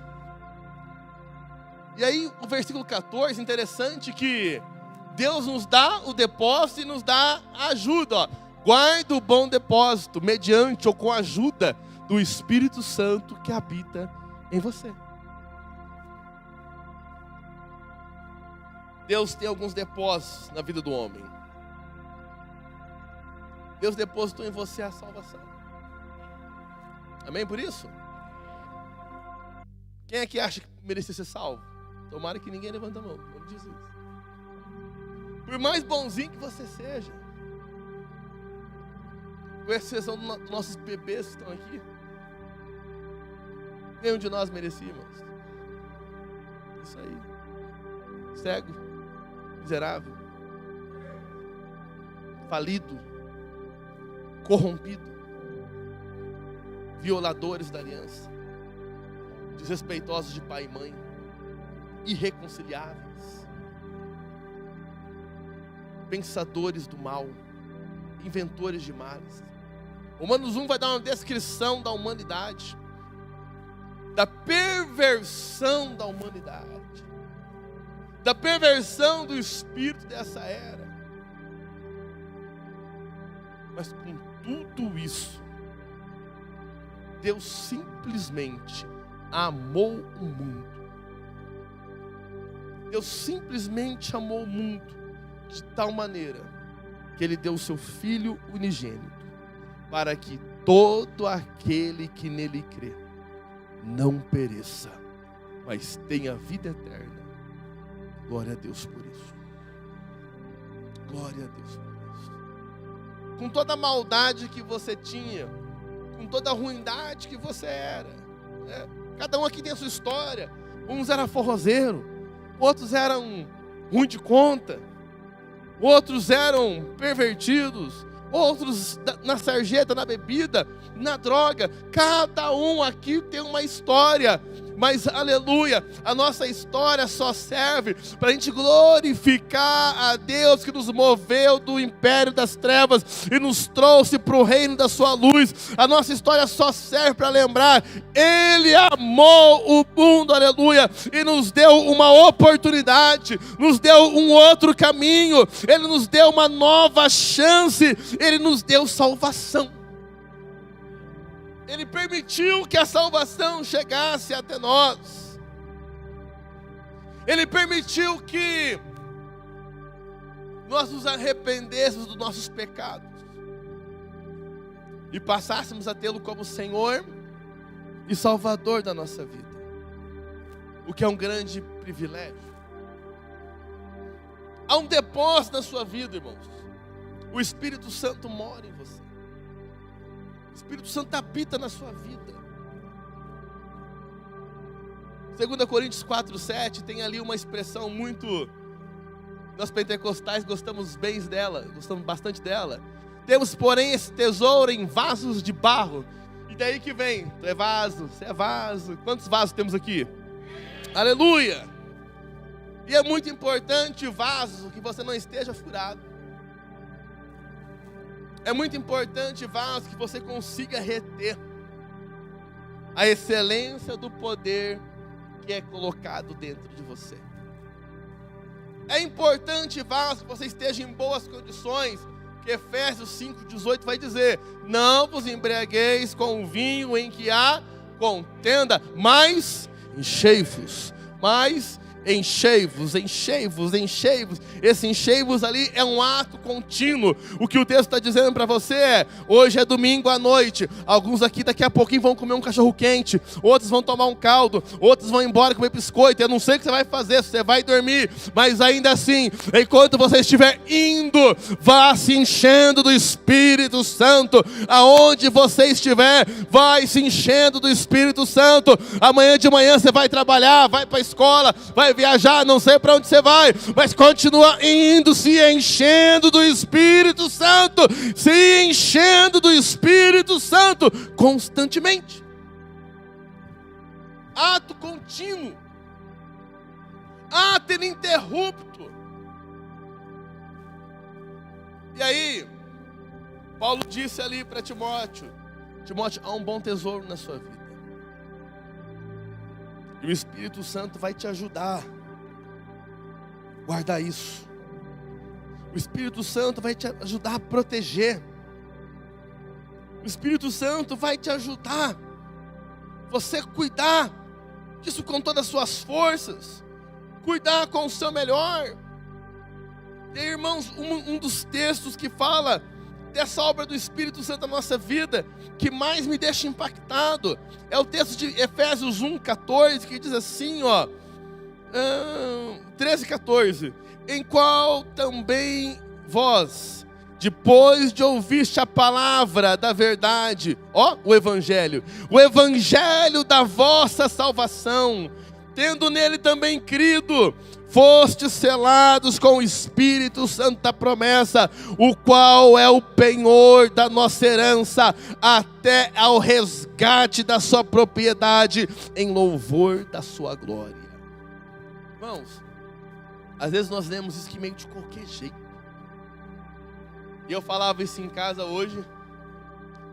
E aí o versículo 14, interessante que Deus nos dá o depósito e nos dá a ajuda. Ó. Guarda o bom depósito, mediante ou com a ajuda do Espírito Santo que habita em você. Deus tem alguns depósitos na vida do homem. Deus depositou em você a salvação. Amém por isso? Quem é que acha que merecia ser salvo? Tomara que ninguém levanta a mão, não diz isso. Por mais bonzinho que você seja, com exceção dos nossos bebês que estão aqui, nenhum de nós merecia, irmãos. Isso aí. Cego, miserável, falido, corrompido, violadores da aliança, desrespeitosos de pai e mãe, irreconciliáveis. pensadores do mal, inventores de males. Romanos 1 vai dar uma descrição da humanidade, da perversão da humanidade, da perversão do espírito dessa era. Mas com tudo isso, Deus simplesmente amou o mundo. Deus simplesmente amou o mundo de tal maneira que Ele deu o seu Filho unigênito, para que todo aquele que nele crê não pereça, mas tenha vida eterna. Glória a Deus por isso. Glória a Deus por isso. Com toda a maldade que você tinha, com toda a ruindade que você era, né? Cada um aqui tem a sua história. Uns eram forrozeiro, outros eram ruim de conta, outros eram pervertidos, outros na sarjeta, na bebida, na droga. Cada um aqui tem uma história, mas aleluia, a nossa história só serve para a gente glorificar a Deus que nos moveu do império das trevas e nos trouxe para o reino da sua luz. A nossa história só serve para lembrar: Ele amou o mundo, aleluia, e nos deu uma oportunidade, nos deu um outro caminho, Ele nos deu uma nova chance, Ele nos deu salvação. Ele permitiu que a salvação chegasse até nós. Ele permitiu que nós nos arrependêssemos dos nossos pecados e passássemos a tê-lo como Senhor e Salvador da nossa vida, o que é um grande privilégio. Há um depósito na sua vida, irmãos. O Espírito Santo mora em você. O Espírito Santo habita na sua vida. 2 Coríntios 4:7 tem ali uma expressão muito... Nós pentecostais gostamos bem dela, gostamos bastante dela. Temos, porém, esse tesouro em vasos de barro. E daí que vem, tu é vaso, você é vaso. Quantos vasos temos aqui? Aleluia! E é muito importante, vaso, que você não esteja furado. É muito importante, vaso, que você consiga reter a excelência do poder que é colocado dentro de você. É importante, vaso, que você esteja em boas condições, que Efésios 5:18 vai dizer: não vos embriagueis com o vinho em que há contenda, mas enchei-vos, enchei-vos. Esse enchei-vos ali é um ato contínuo. O que o texto está dizendo para você é: hoje é domingo à noite, alguns aqui daqui a pouquinho vão comer um cachorro quente, outros vão tomar um caldo, outros vão embora comer biscoito. Eu não sei o que você vai fazer, se você vai dormir, mas ainda assim, enquanto você estiver indo, vá se enchendo do Espírito Santo. Aonde você estiver, vai se enchendo do Espírito Santo. Amanhã de manhã você vai trabalhar, vai para a escola, vai viajar, não sei para onde você vai, mas continua indo, se enchendo do Espírito Santo, se enchendo do Espírito Santo constantemente. Ato contínuo, ato ininterrupto. E aí, Paulo disse ali para Timóteo: Timóteo, há um bom tesouro na sua vida. E o Espírito Santo vai te ajudar a guardar isso. O Espírito Santo vai te ajudar a proteger. O Espírito Santo vai te ajudar você cuidar disso com todas as suas forças, cuidar com o seu melhor. E irmãos, um dos textos que fala dessa obra do Espírito Santo na nossa vida, que mais me deixa impactado, é o texto de Efésios 1:14, que diz assim, 13:14: em qual também vós, depois de ouviste a palavra da verdade, o Evangelho da vossa salvação, tendo nele também crido, fostes selados com o Espírito Santo da promessa, o qual é o penhor da nossa herança, até ao resgate da sua propriedade, em louvor da sua glória. Irmãos, às vezes nós lemos isso que meio de qualquer jeito. E eu falava isso em casa hoje.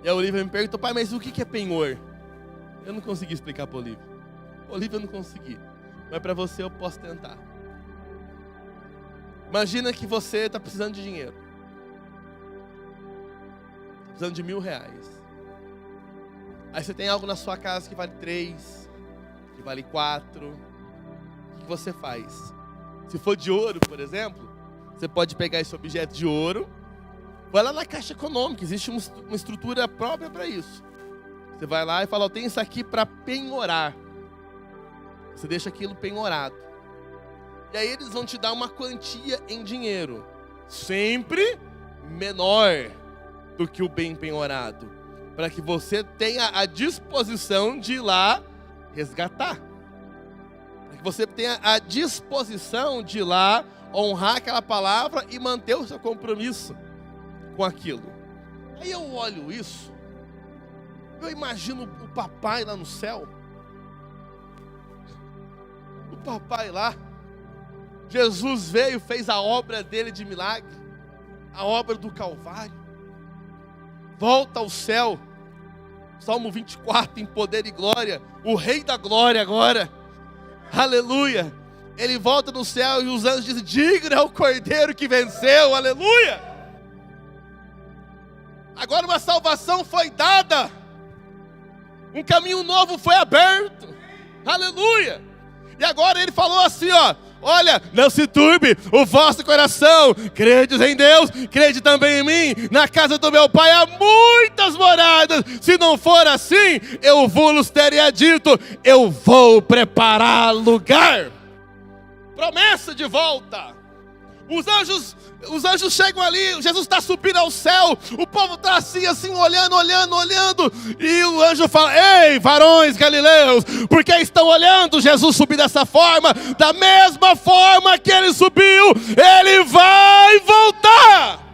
E a Olivia me perguntou: pai, mas o que é penhor? Eu não consegui explicar para a Olivia. Olivia, eu não consegui. Mas para você eu posso tentar. Imagina que você está precisando de dinheiro. Precisando de R$1.000. Aí você tem algo na sua casa que vale 3, que vale 4. O que você faz? Se for de ouro, por exemplo, você pode pegar esse objeto de ouro, vai lá na Caixa Econômica, existe uma estrutura própria para isso. Você vai lá e fala: eu tenho isso aqui para penhorar. Você deixa aquilo penhorado. E aí eles vão te dar uma quantia em dinheiro, sempre menor do que o bem penhorado, para que você tenha a disposição de ir lá resgatar. Para que você tenha a disposição de ir lá honrar aquela palavra e manter o seu compromisso com aquilo. Aí eu olho isso, eu imagino o papai lá no céu. O papai lá, Jesus veio, fez a obra dele de milagre, a obra do Calvário. Volta ao céu, Salmo 24, em poder e glória, o Rei da glória agora, aleluia. Ele volta no céu e os anjos dizem: digno é o Cordeiro que venceu, aleluia. Agora uma salvação foi dada, um caminho novo foi aberto, aleluia. E agora ele falou assim, ó: olha, não se turbe o vosso coração, credes em Deus, crede também em mim. Na casa do meu pai há muitas moradas, se não for assim, eu vos teria dito, eu vou preparar lugar. Promessa de volta. Os anjos chegam ali, Jesus está subindo ao céu, o povo está assim, olhando, e o anjo fala: ei, varões galileus, por que estão olhando Jesus subir dessa forma? Da mesma forma que ele subiu, ele vai voltar.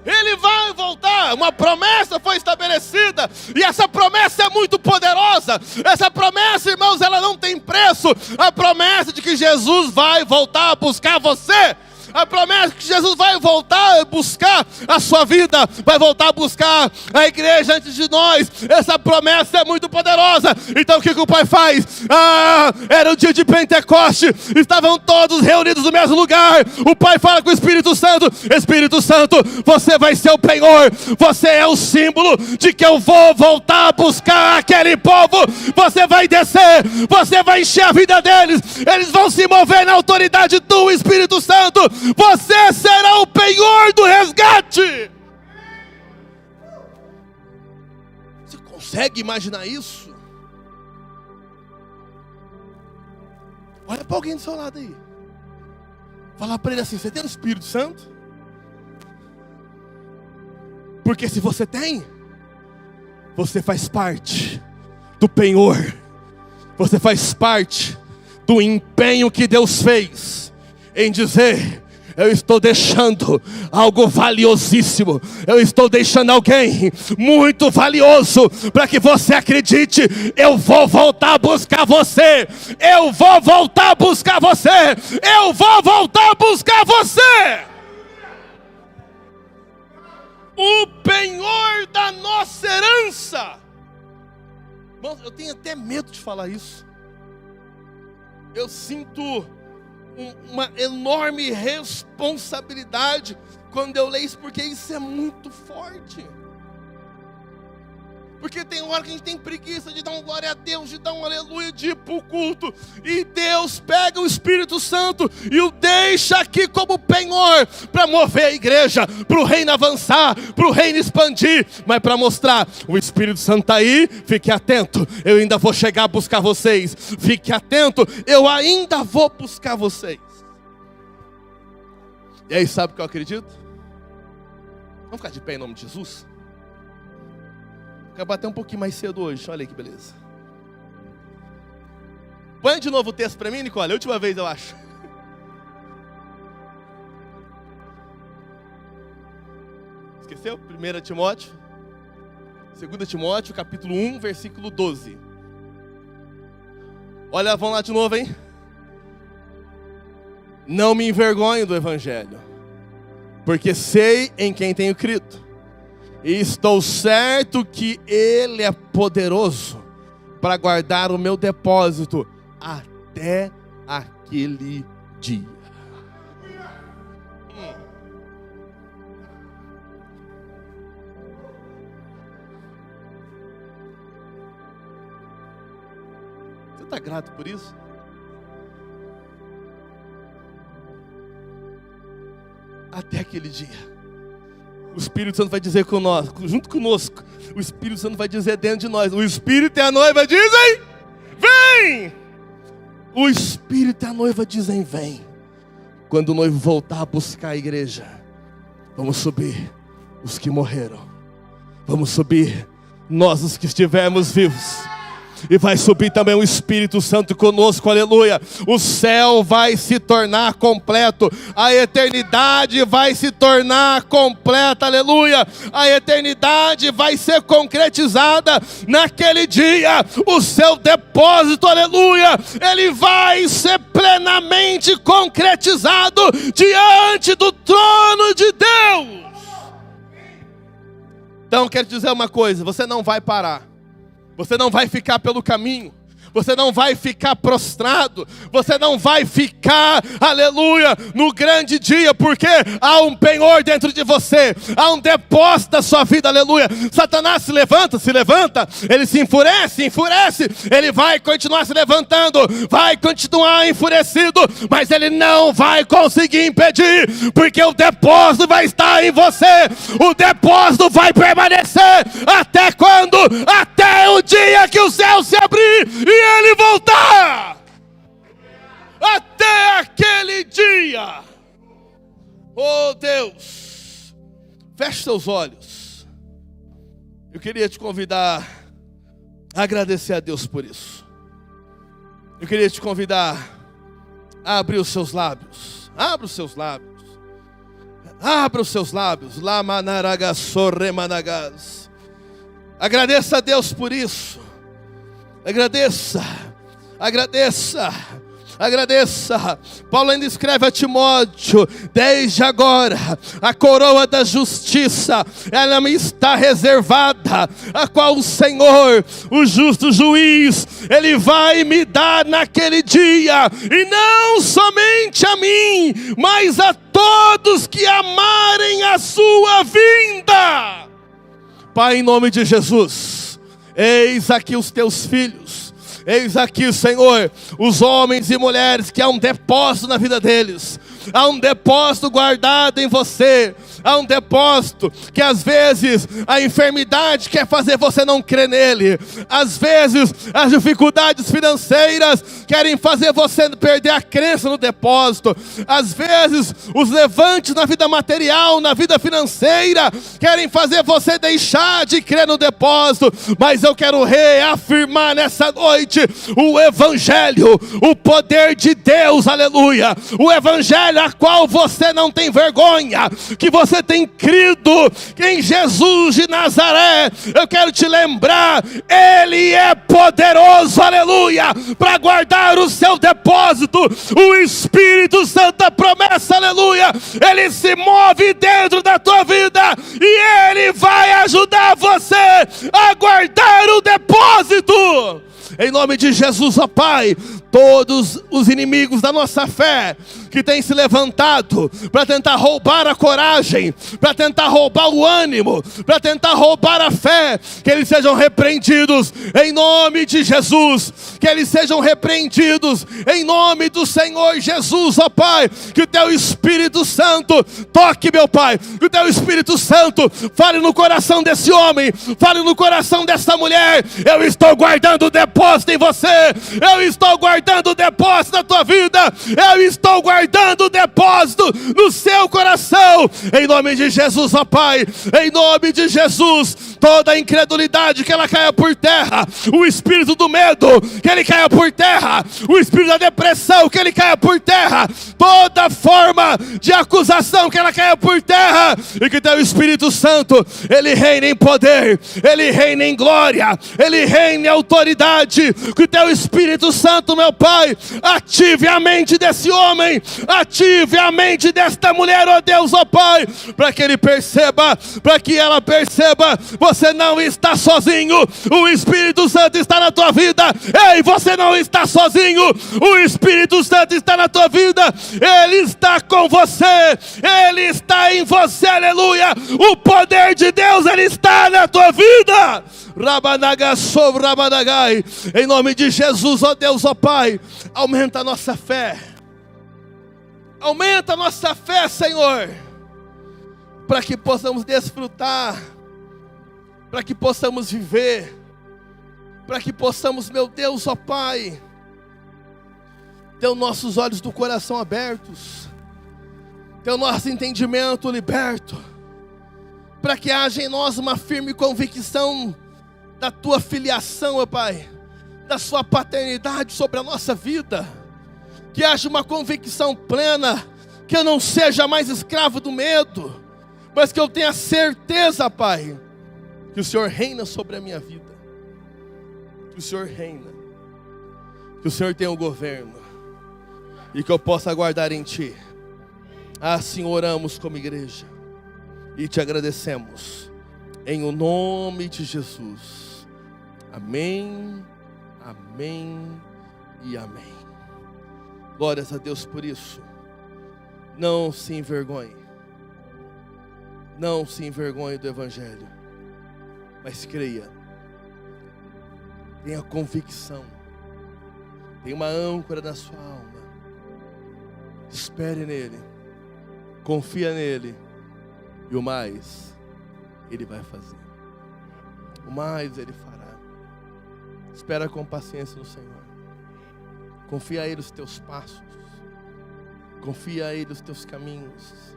Ele vai voltar, uma promessa foi estabelecida, e essa promessa é muito poderosa. Essa promessa, irmãos, ela não tem preço. A promessa de que Jesus vai voltar a buscar você, a promessa que Jesus vai voltar a buscar a sua vida, vai voltar a buscar a igreja antes de nós. Essa promessa é muito poderosa. Então o que o Pai faz? Era o dia de Pentecoste, estavam todos reunidos no mesmo lugar. O Pai fala com o Espírito Santo: Espírito Santo, você vai ser o penhor, você é o símbolo de que eu vou voltar a buscar aquele povo. Você vai descer, você vai encher a vida deles, eles vão se mover na autoridade do Espírito Santo. Você será o penhor do resgate. Você consegue imaginar isso? Olha para alguém do seu lado aí. Fala para ele assim: você tem o Espírito Santo? Porque se você tem, você faz parte do penhor. Você faz parte do empenho que Deus fez em dizer: eu estou deixando algo valiosíssimo, eu estou deixando alguém muito valioso, para que você acredite, eu vou voltar a buscar você, eu vou voltar a buscar você, eu vou voltar a buscar você. O penhor da nossa herança. Irmãos, eu tenho até medo de falar isso. Eu sinto uma enorme responsabilidade quando eu leio isso, porque isso é muito forte. Porque tem hora que a gente tem preguiça de dar um glória a Deus, de dar um aleluia, de ir para o culto, e Deus pega o Espírito Santo e o deixa aqui como penhor, para mover a igreja, para o reino avançar, para o reino expandir. Mas para mostrar: o Espírito Santo está aí, fique atento, eu ainda vou chegar a buscar vocês. Fique atento, eu ainda vou buscar vocês. E aí, sabe o que eu acredito? Vamos ficar de pé em nome de Jesus? Quero bater um pouquinho mais cedo hoje, olha aí que beleza. Põe de novo o texto para mim, Nicole, a última vez eu acho. Esqueceu? 1 Timóteo, 2 Timóteo, capítulo 1, versículo 12. Olha, vamos lá de novo, hein? Não me envergonho do Evangelho, porque sei em quem tenho crido, e estou certo que Ele é poderoso para guardar o meu depósito até aquele dia. Você está grato por isso? Até aquele dia, o Espírito Santo vai dizer conosco, junto conosco, o Espírito Santo vai dizer dentro de nós, o Espírito e a noiva dizem, vem! O Espírito e a noiva dizem, vem. Quando o noivo voltar a buscar a igreja, vamos subir os que morreram, vamos subir nós os que estivermos vivos. E vai subir também o Espírito Santo conosco, aleluia. O céu vai se tornar completo, a eternidade vai se tornar completa, aleluia. A eternidade vai ser concretizada naquele dia. O seu depósito, aleluia, ele vai ser plenamente concretizado diante do trono de Deus. Então quero te dizer uma coisa, você não vai parar. Você não vai ficar pelo caminho. Você não vai ficar prostrado. Você não vai ficar, aleluia, no grande dia. Porque há um penhor dentro de você. Há um depósito da sua vida, aleluia. Satanás se levanta. Ele se enfurece. Ele vai continuar se levantando. Vai continuar enfurecido. Mas ele não vai conseguir impedir. Porque o depósito vai estar em você. O depósito vai permanecer. Até quando? Até o dia que o céu se abrir e ele voltar. Até aquele dia. Oh Deus, feche seus olhos. Eu queria te convidar a agradecer a Deus por isso. Eu queria te convidar a abrir os seus lábios. Abra os seus lábios. Abra os seus lábios. Agradeça a Deus por isso. Agradeça. Paulo ainda escreve a Timóteo: desde agora a coroa da justiça, ela me está reservada, a qual o Senhor, o justo juiz, ele vai me dar naquele dia, e não somente a mim, mas a todos que amarem a sua vinda. Pai, em nome de Jesus, eis aqui os teus filhos. Eis aqui, Senhor, os homens e mulheres que há um depósito na vida deles. Há um depósito guardado em você. Há um depósito que às vezes a enfermidade quer fazer você não crer nele. Às vezes as dificuldades financeiras querem fazer você perder a crença no depósito. Às vezes os levantes na vida material, na vida financeira, querem fazer você deixar de crer no depósito. Mas eu quero reafirmar nessa noite o Evangelho, o poder de Deus, aleluia. O Evangelho a qual você não tem vergonha, que você tem crido em Jesus de Nazaré. Eu quero te lembrar, Ele é poderoso, aleluia, para guardar o seu depósito. O Espírito Santo da promessa, aleluia, Ele se move dentro da tua vida e Ele vai ajudar você a guardar o depósito. Em nome de Jesus, ó Pai, todos os inimigos da nossa fé que têm se levantado para tentar roubar a coragem, para tentar roubar o ânimo, para tentar roubar a fé, que eles sejam repreendidos em nome de Jesus, que eles sejam repreendidos em nome do Senhor Jesus, ó Pai. Que o teu Espírito Santo toque, meu Pai, que o teu Espírito Santo fale no coração desse homem, fale no coração dessa mulher. Eu estou guardando o depósito em você, eu estou guardando o depósito na tua vida, eu estou guardando o depósito no seu coração, em nome de Jesus, ó Pai. Em nome de Jesus, toda a incredulidade que ela caia por terra, o espírito do medo que ele caia por terra, o espírito da depressão que ele caia por terra, toda forma de acusação que ela caia por terra, e que teu Espírito Santo, ele reine em poder, ele reine em glória, ele reine em autoridade, hoje que o Teu Espírito Santo, meu Pai, ative a mente desse homem, ative a mente desta mulher, ó Deus, ó Pai, para que ele perceba, para que ela perceba, você não está sozinho, o Espírito Santo está na tua vida. Ei, você não está sozinho, o Espírito Santo está na tua vida, Ele está com você, Ele está em você, aleluia, o poder de Deus, Ele está na tua vida. Em nome de Jesus, ó Deus, ó Pai, aumenta a nossa fé, Senhor, para que possamos desfrutar, para que possamos viver, para que possamos, meu Deus, ó Pai, ter os nossos olhos do coração abertos, ter o nosso entendimento liberto, para que haja em nós uma firme convicção da Tua filiação, ó Pai, da Sua paternidade sobre a nossa vida, que haja uma convicção plena, que eu não seja mais escravo do medo, mas que eu tenha certeza, Pai, que o Senhor reina sobre a minha vida, que o Senhor reina, que o Senhor tem o governo, e que eu possa aguardar em Ti. Assim oramos como igreja, e Te agradecemos, em o nome de Jesus. Amém, amém e amém. Glórias a Deus por isso. Não se envergonhe. Não se envergonhe do Evangelho, mas creia. Tenha convicção. Tenha uma âncora na sua alma. Espere nele. Confia nele. E o mais Ele vai fazer. O mais Ele fará. Espera com paciência no Senhor. Confia a Ele os teus passos. Confia a Ele os teus caminhos.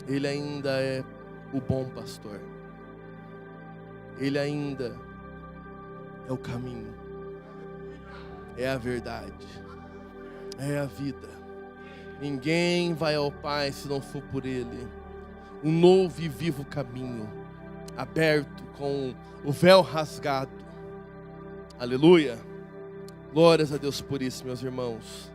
Ele ainda é o bom pastor. Ele ainda é o caminho. É a verdade. É a vida. Ninguém vai ao Pai se não for por Ele. Um novo e vivo caminho, aberto com o véu rasgado. Aleluia. Glórias a Deus por isso, meus irmãos.